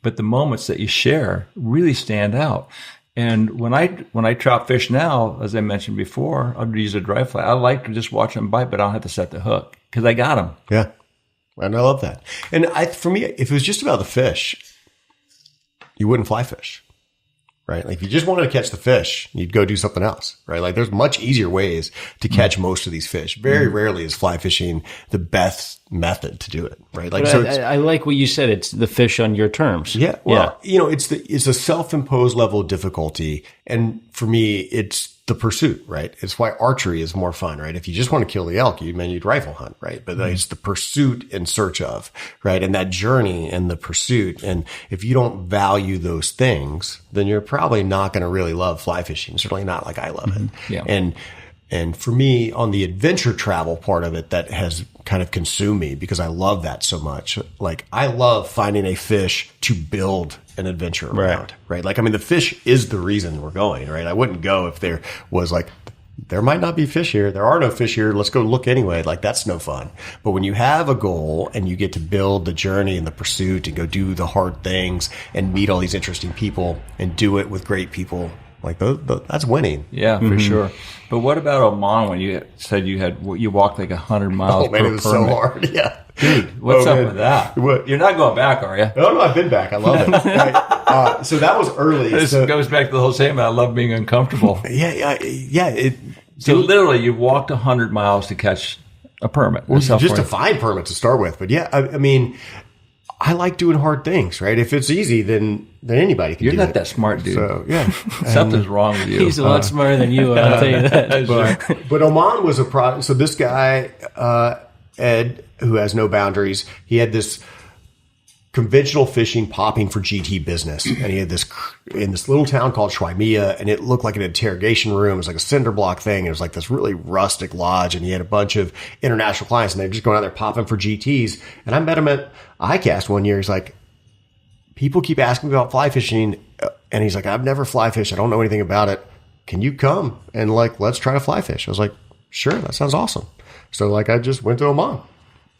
A: But the moments that you share really stand out. And when I trap fish now, as I mentioned before, I'll use a dry fly. I like to just watch them bite, but I don't have to set the hook because I got them.
B: Yeah. And I love that. And for me, if it was just about the fish, you wouldn't fly fish, right? Like if you just wanted to catch the fish, you'd go do something else, right? Like there's much easier ways to catch most of these fish. Very rarely is fly fishing the best method to do it, right? Like,
C: but I like what you said. It's the fish on your terms.
B: Yeah. Well, it's a self-imposed level of difficulty. And for me, it's the pursuit, right? It's why archery is more fun, right? If you just want to kill the elk, you'd rifle hunt, right? But it's the pursuit in search of, right? And that journey and the pursuit. And if you don't value those things, then you're probably not going to really love fly fishing. Certainly not like I love it.
A: Yeah.
B: And for me, on the adventure travel part of it, that has kind of consumed me because I love that so much. Like I love finding a fish to build an adventure around, right? Like, I mean, the fish is the reason we're going, right? I wouldn't go if there was like, there might not be fish here. There are no fish here. Let's go look anyway. Like that's no fun. But when you have a goal and you get to build the journey and the pursuit and go do the hard things and meet all these interesting people and do it with great people, like that's winning.
A: Yeah, for sure. But what about Oman when you said you walked like 100 miles?
B: Oh man, it was so hard. Yeah.
A: Dude, what's up with that?
B: What?
A: You're not going back, are you?
B: No, I've been back. I love it. Right. So that was early.
A: This goes back to the whole statement. I love being uncomfortable.
B: Yeah.
A: So literally, you walked 100 miles to catch a permit.
B: Well, just to find permit to start with. But yeah, I mean, I like doing hard things, right? If it's easy, then anybody can do it.
A: You're not that smart, dude.
B: So, yeah.
A: Something's wrong with you.
C: He's a lot smarter than you, I'll tell you that.
B: But Oman was so this guy, Ed, who has no boundaries, he had this conventional fishing popping for GT business. And he had this in this little town called Shwaimia, and it looked like an interrogation room. It was like a cinder block thing. It was like this really rustic lodge, and he had a bunch of international clients, and they're just going out there popping for GTs. And I met him at ICAST one year. He's like, people keep asking me about fly fishing, and he's like, I've never fly fished. I don't know anything about it. Can you come and like, let's try to fly fish? I was like, sure, that sounds awesome. So like, I just went to Oman,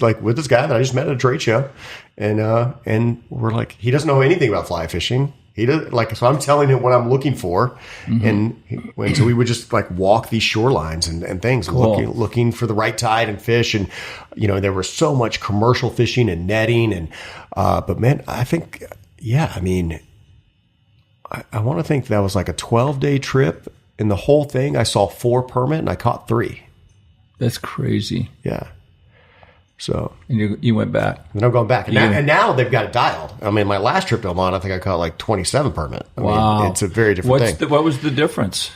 B: like with this guy that I just met at a trade show, and we're like, he doesn't know anything about fly fishing. He does so I'm telling him what I'm looking for. And so we would just like walk these shorelines and things, looking for the right tide and fish. And, there was so much commercial fishing and netting. And, but man, I think, I mean, I want to think that was like a 12-day trip. In the whole thing, I saw 4 permit and I caught 3.
A: That's crazy.
B: Yeah. So
A: and you went back.
B: And I'm going back. And now they've got it dialed. I mean, my last trip to Oman, I think I caught like 27 permit. I mean, it's a very different thing.
A: What was the difference?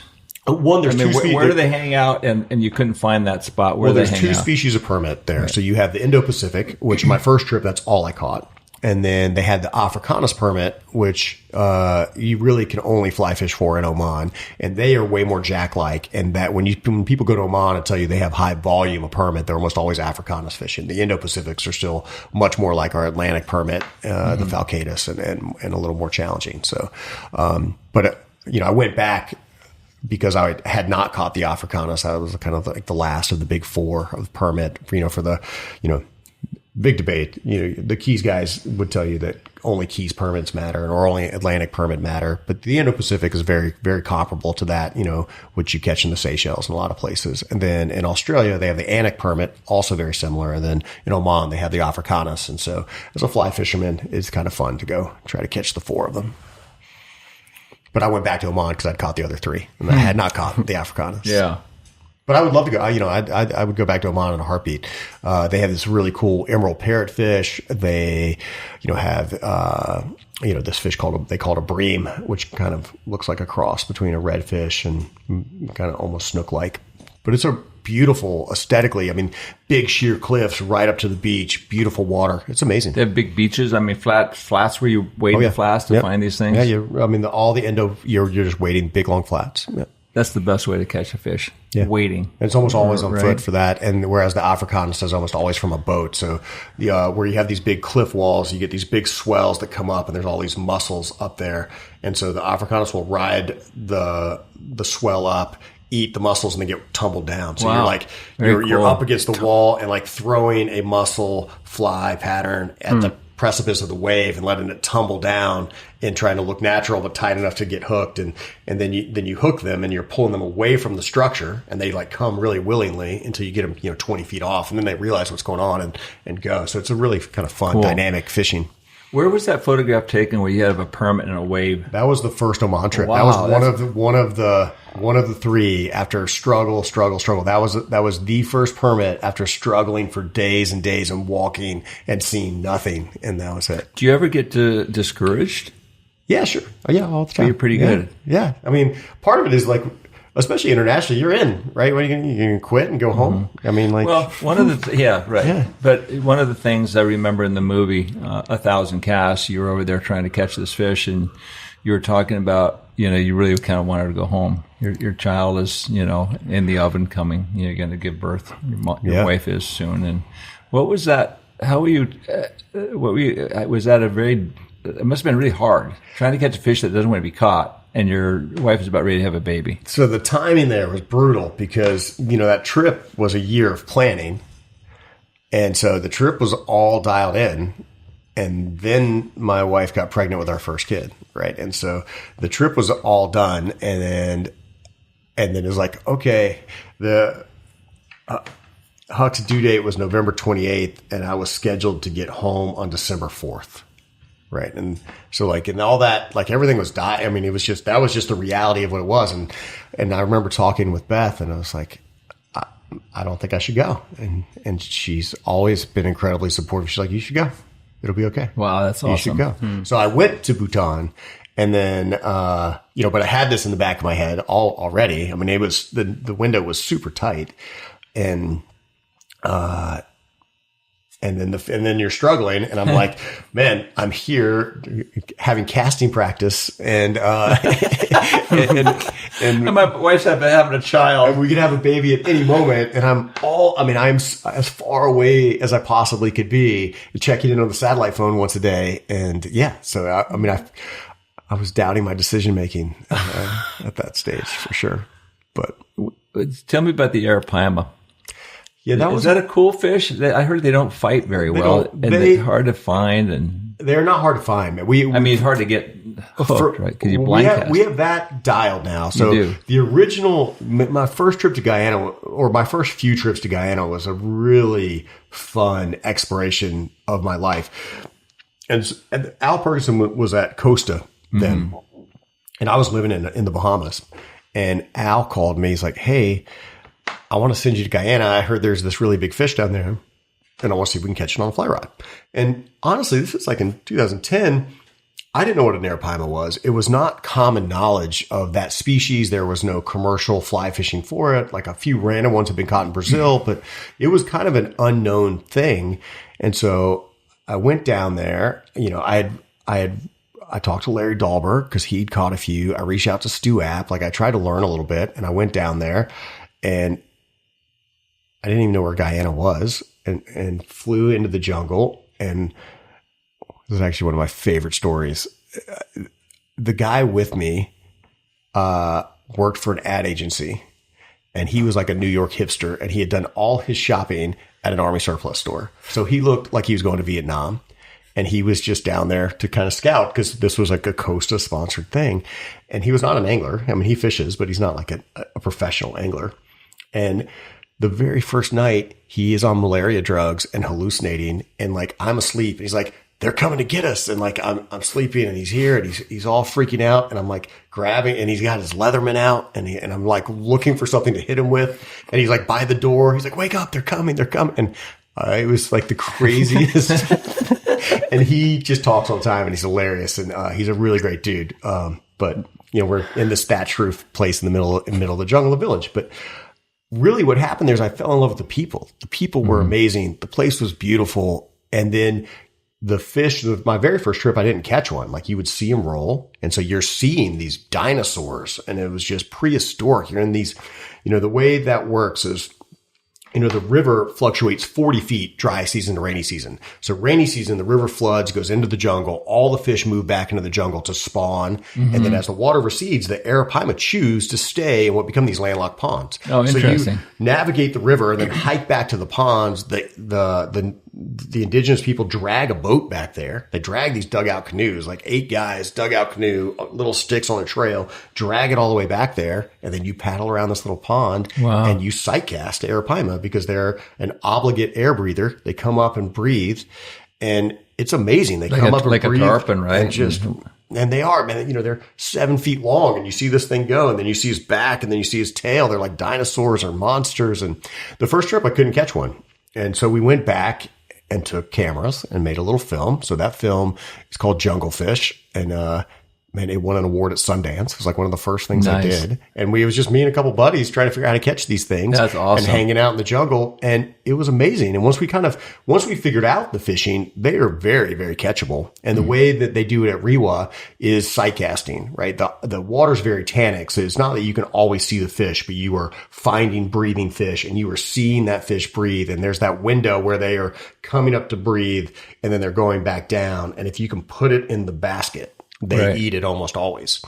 B: One, there's two species.
A: Where do they hang out? And you couldn't find that spot.
B: There's 2 species of permit there. Right. So you have the Indo-Pacific, which my first trip, that's all I caught. And then they had the Africanus permit, which you really can only fly fish for in Oman. And they are way more jack-like. And that when people go to Oman and tell you they have high volume of permit, they're almost always Africanus fishing. The Indo-Pacifics are still much more like our Atlantic permit, the Falcatus, and a little more challenging. So, I went back because I had not caught the Africanus. I was kind of like the last of the big 4 of the permit, for the, big debate. The Keys guys would tell you that only Keys permits matter or only Atlantic permit matter. But the Indo-Pacific is very, very comparable to that, which you catch in the Seychelles and a lot of places. And then in Australia, they have the Anik permit, also very similar. And then in Oman, they have the Africanus. And so as a fly fisherman, it's kind of fun to go try to catch the 4 of them. But I went back to Oman because I'd caught the other 3 and I had not caught the Africanus.
A: Yeah.
B: But I would love to go. I would go back to Oman in a heartbeat. They have this really cool emerald parrotfish. They, have this fish they call it a bream, which kind of looks like a cross between a redfish and kind of almost snook-like. But it's a beautiful, aesthetically. I mean, big sheer cliffs right up to the beach, beautiful water. It's amazing.
A: They have big beaches. I mean, flats where you wade the flats to find these things.
B: Yeah, all the you're just wading big long flats. Yeah.
A: That's the best way to catch a fish.
B: Yeah.
A: Waiting.
B: And it's almost always on foot for that. And whereas the Africanus is almost always from a boat. So where you have these big cliff walls, you get these big swells that come up and there's all these mussels up there. And so the Africanus will ride the swell up, eat the mussels, and then get tumbled down. So you're up against the wall and like throwing a mussel fly pattern at precipice of the wave and letting it tumble down and trying to look natural but tight enough to get hooked, and then you hook them and you're pulling them away from the structure, and they like come really willingly until you get them 20 feet off, and then they realize what's going on and go. So it's a really kind of fun, dynamic fishing.
A: Where was that photograph taken where you had a permit and a wave?
B: That was the first Oman trip.
A: Wow,
B: that was one of the three after struggle. That was the first permit after struggling for days and days and walking and seeing nothing, and that was it.
A: Do you ever get discouraged?
B: Yeah, sure. Oh, yeah, all the time.
A: You're pretty good.
B: Yeah. I mean, part of it is like, especially internationally, you're in, right? What are you going to quit and go home? I mean, like,
A: well, one of the Yeah. But one of the things I remember in the movie, 1,000 Casts, you were over there trying to catch this fish, and you were talking about, you really kind of wanted to go home. Your child is, in the oven coming. You're going to give birth. Your wife is soon. And what was that? How were you? Was that it must have been really hard trying to catch a fish that doesn't want to be caught, and your wife is about ready to have a baby.
B: So the timing there was brutal because, that trip was a year of planning. And so the trip was all dialed in. And then my wife got pregnant with our first kid, right? And so the trip was all done. And then it was like, okay, Huck's due date was November 28th, and I was scheduled to get home on December 4th. Right. And so and all that, everything was I mean, that was just the reality of what it was. And I remember talking with Beth, and I was like, I don't think I should go. And she's always been incredibly supportive. She's like, you should go. It'll be okay.
A: Wow. That's awesome.
B: You should go. So I went to Bhutan, and then, but I had this in the back of my head already. I mean, it was, the window was super tight, and then you're struggling, and I'm like, man, I'm here having casting practice, and
A: my wife's having a child,
B: and we could have a baby at any moment, and I'm as far away as I possibly could be, checking in on the satellite phone once a day, and so I was doubting my decision making at that stage for sure. But
A: tell me about the arapaima.
B: Yeah,
A: is that a cool fish? I heard they don't fight very well, and they're hard to find. And
B: they're not hard to find.
A: It's hard to get hooked, right? Because you blind cast.
B: We have that dialed now. So the original, my first trip to Guyana, or my first few trips to Guyana, was a really fun exploration of my life. And Al Ferguson was at Costa then, and I was living in the Bahamas. And Al called me. He's like, "Hey, I want to send you to Guyana. I heard there's this really big fish down there, and I want to see if we can catch it on a fly rod." And honestly, this was in 2010. I didn't know what an arapaima was. It was not common knowledge of that species. There was no commercial fly fishing for it. Like a few random ones have been caught in Brazil, but it was kind of an unknown thing. And so I went down there. I talked to Larry Dahlberg because he'd caught a few. I reached out to Stu App. I tried to learn a little bit, and I went down there, and I didn't even know where Guyana was, and flew into the jungle. And this is actually one of my favorite stories. The guy with me worked for an ad agency, and he was like a New York hipster, and he had done all his shopping at an Army surplus store. So he looked like he was going to Vietnam, and he was just down there to kind of scout because this was like a Costa sponsored thing. And he was not an angler. I mean, he fishes, but he's not like a professional angler. And the very first night, he is on malaria drugs and hallucinating, and I'm asleep. And he's like, "They're coming to get us." And I'm sleeping, and he's here, and he's all freaking out. And I'm grabbing, and he's got his Leatherman out, and I'm looking for something to hit him with. And he's by the door. He's like, "Wake up. They're coming. And it was the craziest. And he just talks all the time, and he's hilarious. And he's a really great dude. But we're in this thatch roof place in the middle of the jungle, the village. But really what happened there is I fell in love with the people. The people were amazing. The place was beautiful. And then the fish, my very first trip, I didn't catch one. You would see them roll. And so you're seeing these dinosaurs, and it was just prehistoric. You're in these, the way that works is, the river fluctuates 40 feet dry season to rainy season. So rainy season, the river floods, goes into the jungle. All the fish move back into the jungle to spawn. And then as the water recedes, the arapaima choose to stay in what become these landlocked ponds.
A: Oh, interesting.
B: So you navigate the river and then hike back to the ponds. The the indigenous people drag a boat back there. They drag these dugout canoes, like 8 guys, dugout canoe, little sticks on a trail, drag it all the way back there. And then you paddle around this little pond and you sight cast to Arapaima because they're an obligate air breather. They come up and breathe, and it's amazing. They come up and breathe.
A: Like a tarpon, right?
B: And they are, man, they're 7 feet long, and you see this thing go, and then you see his back, and then you see his tail. They're like dinosaurs or monsters. And the first trip I couldn't catch one. And so we went back and took cameras and made a little film. So that film is called Jungle Fish. And, man, it won an award at Sundance. It was like one of the first things I did. And it was just me and a couple buddies trying to figure out how to catch these things.
A: That's awesome.
B: And hanging out in the jungle. And it was amazing. And once we figured out the fishing, they are very, very catchable. And the way that they do it at Rewa is sight casting, right? The water's very tannic. So it's not that you can always see the fish, but you are finding breathing fish, and you are seeing that fish breathe. And there's that window where they are coming up to breathe, and then they're going back down. And if you can put it in the basket, they eat it almost always.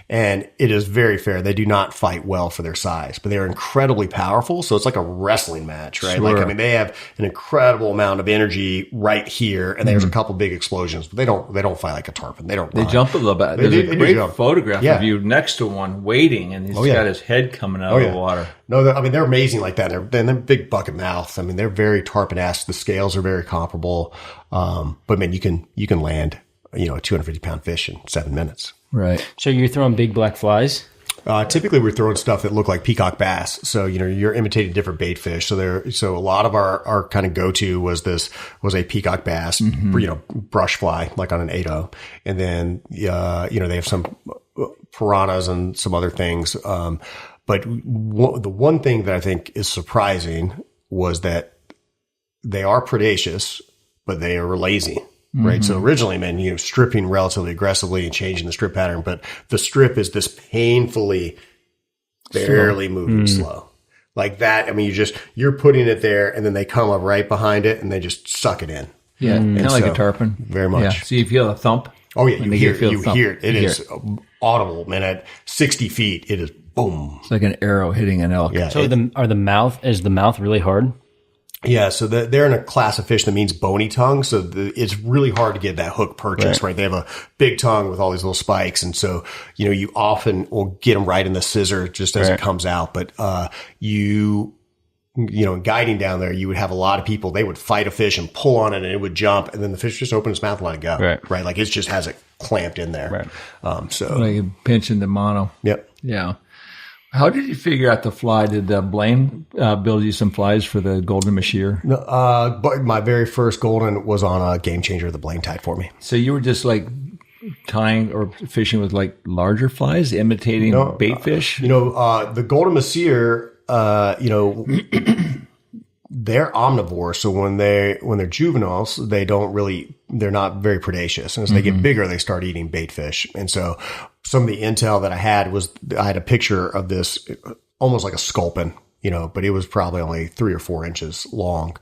B: And it is very fair. They do not fight well for their size, but they're incredibly powerful. So it's like a wrestling match, right?
A: Sure.
B: Like, they have an incredible amount of energy right here, and there's a couple big explosions, but they don't fight like a tarpon. They don't run.
A: They jump a little bit. There's a great photograph of you next to one waiting, and he's got his head coming out of the water.
B: No, they're amazing like that. They're big bucket mouths. They're very tarpon-esque. The scales are very comparable. But man, you can land, a 250-pound fish in 7 minutes.
A: Right.
C: So you're throwing big black flies?
B: Typically we're throwing stuff that look like peacock bass. So, you're imitating different bait fish. So a lot of our kind of go-to was a peacock bass, brush fly, like on an 8-0. And then, they have some piranhas and some other things. But the one thing that I think is surprising was that they are predaceous, but they are lazy. Right. So originally, man, stripping relatively aggressively and changing the strip pattern, but the strip is this painfully, barely moving slow. Like that. You're putting it there, and then they come up right behind it and they just suck it in.
A: Yeah. Kind of like a tarpon.
B: Very much.
A: Yeah. So you feel a thump.
B: Oh yeah. You hear it. It is audible, man. At 60 feet, it is boom.
A: It's like an arrow hitting an elk.
C: Yeah. So is the mouth really hard?
B: Yeah, so they're in a class of fish that means bony tongue. So it's really hard to get that hook purchased, right? They have a big tongue with all these little spikes. And so, you often will get them right in the scissor just as it comes out. But, guiding down there, you would have a lot of people, they would fight a fish and pull on it and it would jump. And then the fish just open its mouth and let it go. Right. Like it just has it clamped in there. Right.
A: So like pinching the mono.
B: Yep.
A: Yeah. How did you figure out the fly? Did Blaine build you some flies for the golden mashir?
B: No, but my very first golden was on a Game Changer, the Blaine tied for me.
A: So you were just like tying or fishing with like larger flies, imitating bait fish?
B: The golden mashir, they're omnivores. So when they're juveniles, they're not very predaceous. And as they get bigger, they start eating bait fish. And so some of the intel that I had was I had a picture of this almost like a sculpin, but it was probably only 3 or 4 inches long.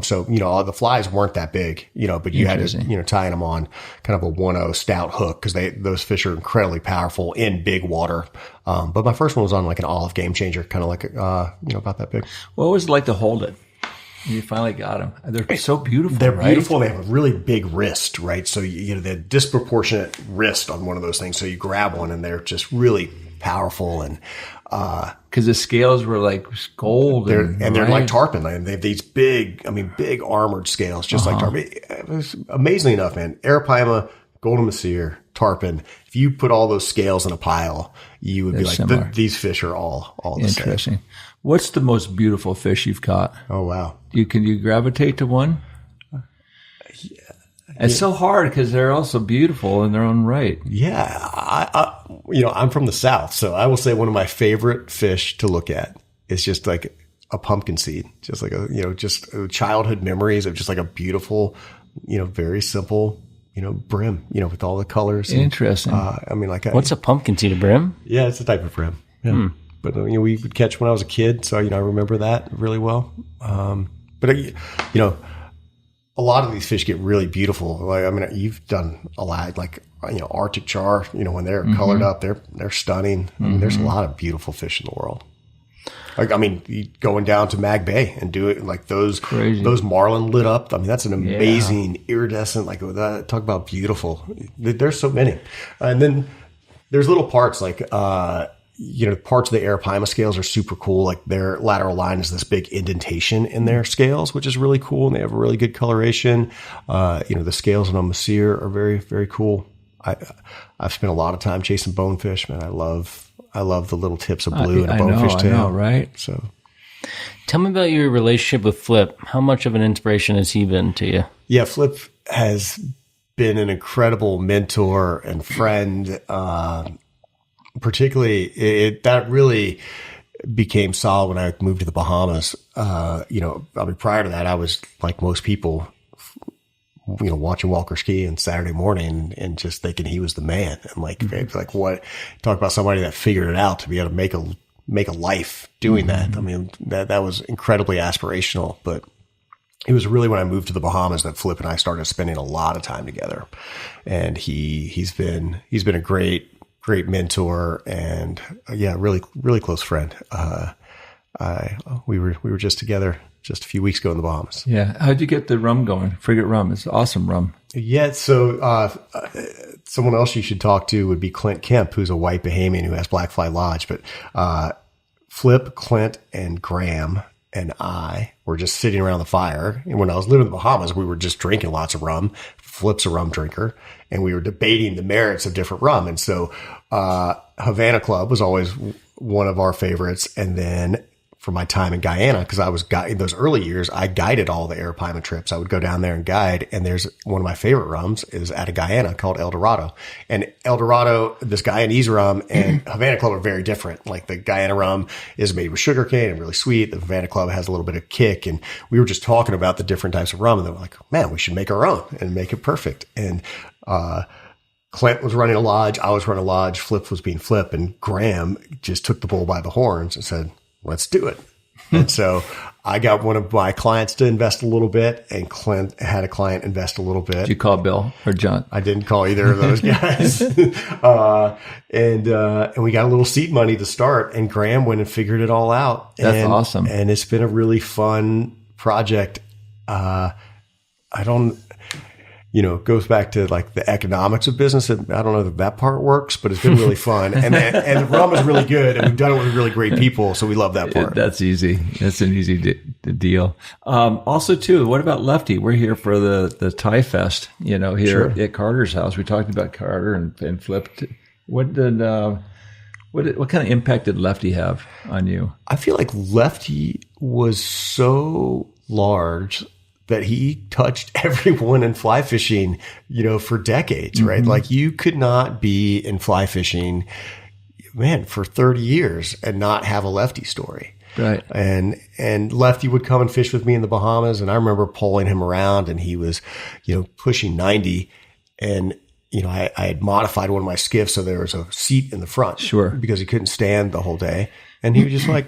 B: So, the flies weren't that big, but you had to, tying them on kind of a 1-0 stout hook because those fish are incredibly powerful in big water. But my first one was on like an olive Game Changer, kind of like, about that big.
A: What was it like to hold it? You finally got them. They're so beautiful.
B: They're beautiful. They have a really big wrist, right? So the disproportionate wrist on one of those things. So you grab one and they're just really powerful. And
A: because the scales were like gold,
B: they're like tarpon. They have these big armored scales, just like tarpon. It was amazingly enough, man. Arapaima, golden mashir, tarpon. If you put all those scales in a pile, you would be like, these fish are all the same.
A: Interesting. What's the most beautiful fish you've caught?
B: Oh, wow.
A: Can you gravitate to one? Yeah. It's so hard because they're also beautiful in their own right.
B: Yeah. I'm from the South, so I will say one of my favorite fish to look at is just like a pumpkin seed, just like just childhood memories of just like a beautiful, very simple, brim, with all the colors.
A: Interesting.
C: What's a pumpkin seed, a brim?
B: Yeah, it's a type of brim. Yeah. But, we would catch when I was a kid. So, I remember that really well. But a lot of these fish get really beautiful. Like, you've done a lot, like, Arctic char, when they're colored up, they're stunning. There's a lot of beautiful fish in the world. Like, I mean, going down to Mag Bay and do it like those marlin lit up. I mean, that's an amazing iridescent, like talk about beautiful. There's so many. And then there's little parts like, parts of the arapaima scales are super cool. Like their lateral line is this big indentation in their scales, which is really cool. And they have a really good coloration. The scales on a Messier are very, very cool. I've spent a lot of time chasing bonefish, man. I love the little tips of blue in a bonefish tail.
A: I know, right?
B: So,
C: tell me about your relationship with Flip. How much of an inspiration has he been to you?
B: Yeah, Flip has been an incredible mentor and friend. Particularly, that really became solid when I moved to the Bahamas. Prior to that, I was like most people, watching Walker ski on Saturday morning and just thinking he was the man. And like what, talk about somebody that figured it out to be able to make a life doing that. I mean, that was incredibly aspirational, but it was really when I moved to the Bahamas that Flip and I started spending a lot of time together. And he's been a great mentor and really, really close friend. We were just together just a few weeks ago in the Bahamas.
A: Yeah. How'd you get the rum going? Frigate rum. It's awesome rum.
B: Yeah. So, someone else you should talk to would be Clint Kemp, who's a white Bahamian who has Blackfly Lodge. But, Flip, Clint, and Graham and I were just sitting around the fire. And when I was living in the Bahamas, we were just drinking lots of rum. Flip's a rum drinker. And we were debating the merits of different rum. And so, Havana Club was always one of our favorites. And then for my time in Guyana, because I was in those early years, I guided all the arapaima trips. I would go down there and guide. And there's one of my favorite rums is out of Guyana called El Dorado. And El Dorado, this Guyanese rum and Havana Club are very different. Like the Guyana rum is made with sugarcane and really sweet. The Havana Club has a little bit of kick. And we were just talking about the different types of rum. And they were like, man, we should make our own and make it perfect. And, Clint was running a lodge. I was running a lodge. Flip was being Flip. And Graham just took the bull by the horns and said, let's do it. And so I got one of my clients to invest a little bit, and Clint had a client invest a little bit.
A: Did you call Bill or John?
B: I didn't call either of those guys. And we got a little seed money to start, and Graham went and figured it all out.
A: That's awesome.
B: And it's been a really fun project. It goes back to like the economics of business. I don't know that part works, but it's been really fun. And the rum is really good, and we've done it with really great people. So we love that part.
A: That's easy. That's an easy deal. Also too, what about Lefty? We're here for the Thai Fest, here at Carter's house. We talked about Carter and Flip. What kind of impact did Lefty have on you? I
B: feel like Lefty was so large that he touched everyone in fly fishing, for decades, right? Mm-hmm. Like you could not be in fly fishing, man, for 30 years and not have a Lefty story.
A: Right.
B: And Lefty would come and fish with me in the Bahamas. And I remember pulling him around and he was, pushing 90 and, I had modified one of my skiffs. So there was a seat in the front.
A: Sure.
B: Because he couldn't stand the whole day. And he was just like,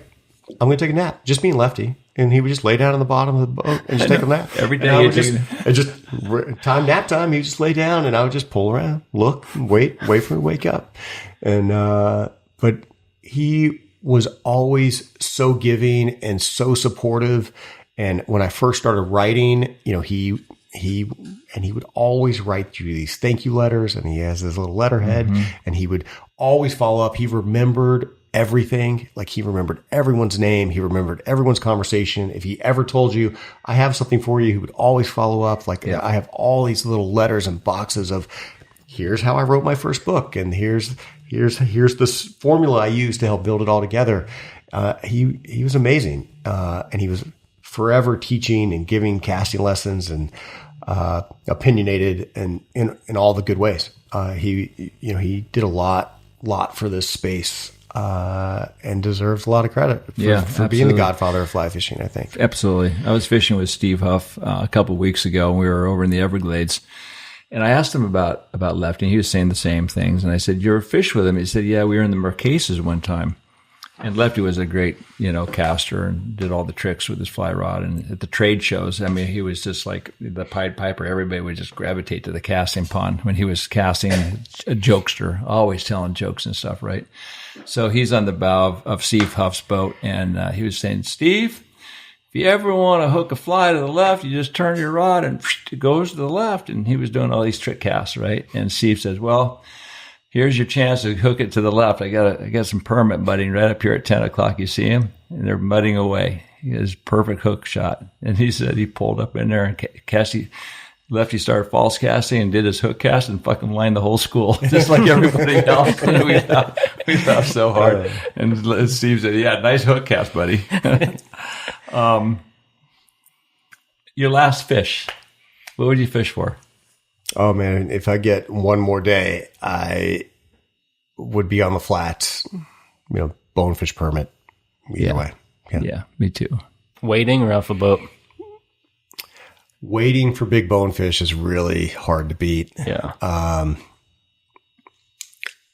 B: I'm going to take a nap. Just me and Lefty. And he would just lay down on the bottom of the boat and just take a nap.
A: Every day.
B: Nap time. He would just lay down and I would just pull around, look, wait for him to wake up. And, but he was always so giving and so supportive. And when I first started writing, he would always write you these thank you letters, and he has this little letterhead, and he would always follow up. He remembered everything. Like he remembered everyone's name. He remembered everyone's conversation. If he ever told you, I have something for you, he would always follow up. Like I have all these little letters and boxes of here's how I wrote my first book. And here's this formula I used to help build it all together. He was amazing. And he was forever teaching and giving casting lessons and, opinionated and in all the good ways. He did a lot for this space. And deserves a lot of credit for being the godfather of fly fishing, I think.
A: Absolutely. I was fishing with Steve Huff a couple of weeks ago. We were over in the Everglades, and I asked him about Lefty, and he was saying the same things. And I said, "You ever fish with him?" He said, "Yeah, we were in the Marquesas one time." And Lefty was a great, caster and did all the tricks with his fly rod. And at the trade shows, I mean, he was just like the Pied Piper. Everybody would just gravitate to the casting pond when he was casting. A jokester, always telling jokes and stuff, right? So he's on the bow of Steve Huff's boat, and he was saying, Steve, if you ever want to hook a fly to the left, you just turn your rod and it goes to the left. And he was doing all these trick casts, right? And Steve says, well, here's your chance to hook it to the left. I got some permit mudding right up here at 10 o'clock. You see him? And they're mudding away. He has perfect hook shot. And he said he pulled up in there and Lefty started false casting and did his hook cast and fucking lined the whole school, just like everybody else. And we laughed so hard. And Steve said, yeah, nice hook cast, buddy. Your last fish, what would you fish for?
B: Oh man, if I get one more day, I would be on the flats, bonefish permit either way.
A: Yeah, me too.
C: Wading or off a boat?
B: Waiting for big bonefish is really hard to beat.
C: Yeah.
B: I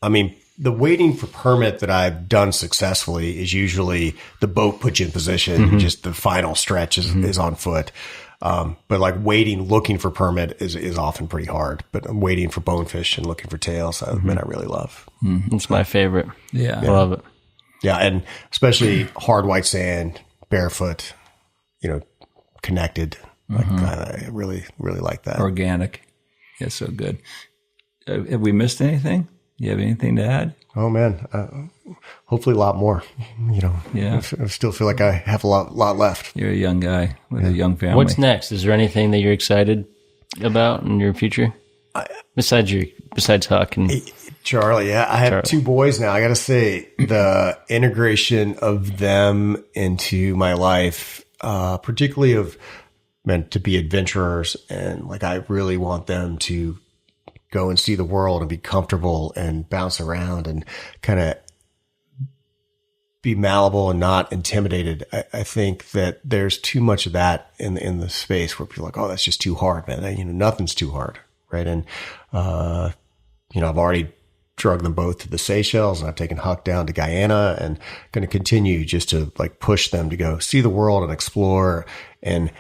B: mean, the waiting for permit that I've done successfully is usually the boat puts you in position, just the final stretch is on foot. But like looking for permit is often pretty hard. But I'm waiting for bonefish and looking for tails. I really love.
C: It's my favorite.
A: Yeah.
C: I love it.
B: Yeah. And especially hard white sand, barefoot, connected. I really, really like that.
A: Organic. Yeah, so good. Have we missed anything? You have anything to add?
B: Oh man, hopefully a lot more.
C: Yeah.
B: I still feel like I have a lot left.
A: You're a young guy with a young family.
C: What's next? Is there anything that you're excited about in your future? Besides Huck and
B: Charlie, yeah, I have two boys now. I got to say, the integration of them into my life, particularly of meant to be adventurers, and like I really want them to go and see the world and be comfortable and bounce around and kind of be malleable and not intimidated. I think that there's too much of that in the space where people are like, oh, that's just too hard, man. Nothing's too hard. Right. And, I've already drug them both to the Seychelles, and I've taken Huck down to Guyana, and going to continue just to like push them to go see the world and explore, and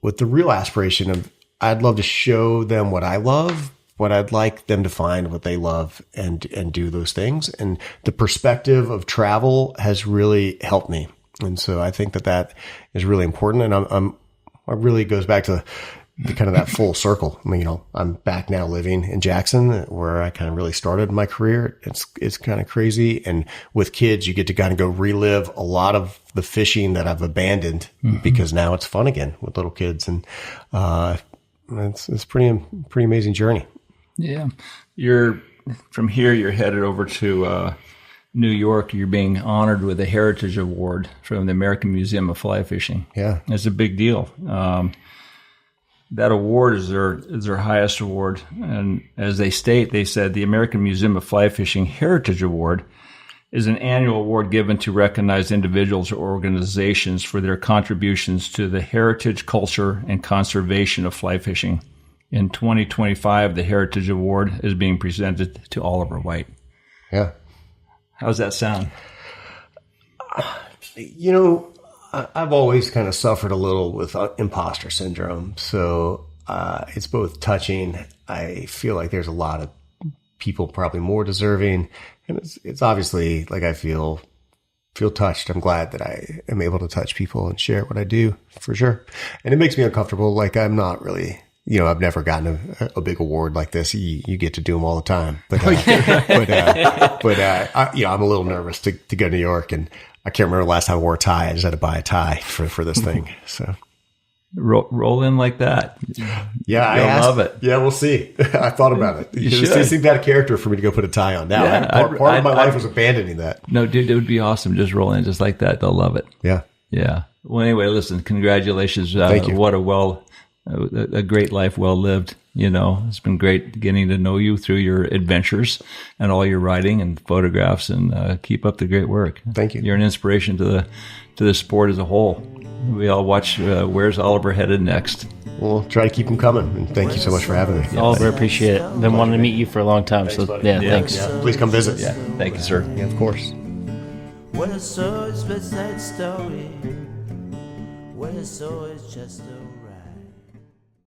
B: with the real aspiration of I'd love to show them what I love, but I'd like them to find what they love and do those things. And the perspective of travel has really helped me. And so I think that is really important. And it really goes back to the kind of that full circle. I mean, I'm back now living in Jackson, where I kind of really started my career. It's kind of crazy. And with kids, you get to kind of go relive a lot of the fishing that I've abandoned because now it's fun again with little kids. And, it's pretty amazing journey.
A: Yeah. From here, you're headed over to, New York. You're being honored with a Heritage Award from the American Museum of Fly Fishing.
B: Yeah.
A: It's a big deal. That award is their highest award. And as they said, the American Museum of Fly Fishing Heritage Award is an annual award given to recognize individuals or organizations for their contributions to the heritage, culture, and conservation of fly fishing. In 2025, the Heritage Award is being presented to Oliver White.
B: Yeah.
A: How's that sound?
B: I've always kind of suffered a little with imposter syndrome. So it's both touching. I feel like there's a lot of people probably more deserving. And it's obviously like I feel touched. I'm glad that I am able to touch people and share what I do, for sure. And it makes me uncomfortable. Like I'm not really, I've never gotten a big award like this. You get to do them all the time. But I'm a little nervous to go to New York, and I can't remember the last time I wore a tie. I just had to buy a tie for this thing. So
A: roll in like that.
B: Yeah, I love it. Yeah, we'll see. I thought about it. It seems out of character for me to go put a tie on now.
A: Yeah,
B: part of my life was abandoning that.
A: No, dude, it would be awesome. Just roll in just like that. They'll love it.
B: Yeah.
A: Yeah. Well, anyway, listen, congratulations.
B: Thank you.
A: What a great life well lived. It's been great getting to know you through your adventures and all your writing and photographs, and keep up the great work.
B: Thank you.
A: You're an inspiration to the sport as a whole. We all watch Where's Oliver Headed Next.
B: We'll try to keep them coming, and thank you so much for having me.
C: Yeah, Oliver, appreciate it. Been wanting to meet you for a long time. Thanks,
B: Please come visit.
A: Yeah, thank you, sir.
B: Yeah, of course.
D: What I saw is West Side Story. What I saw is just a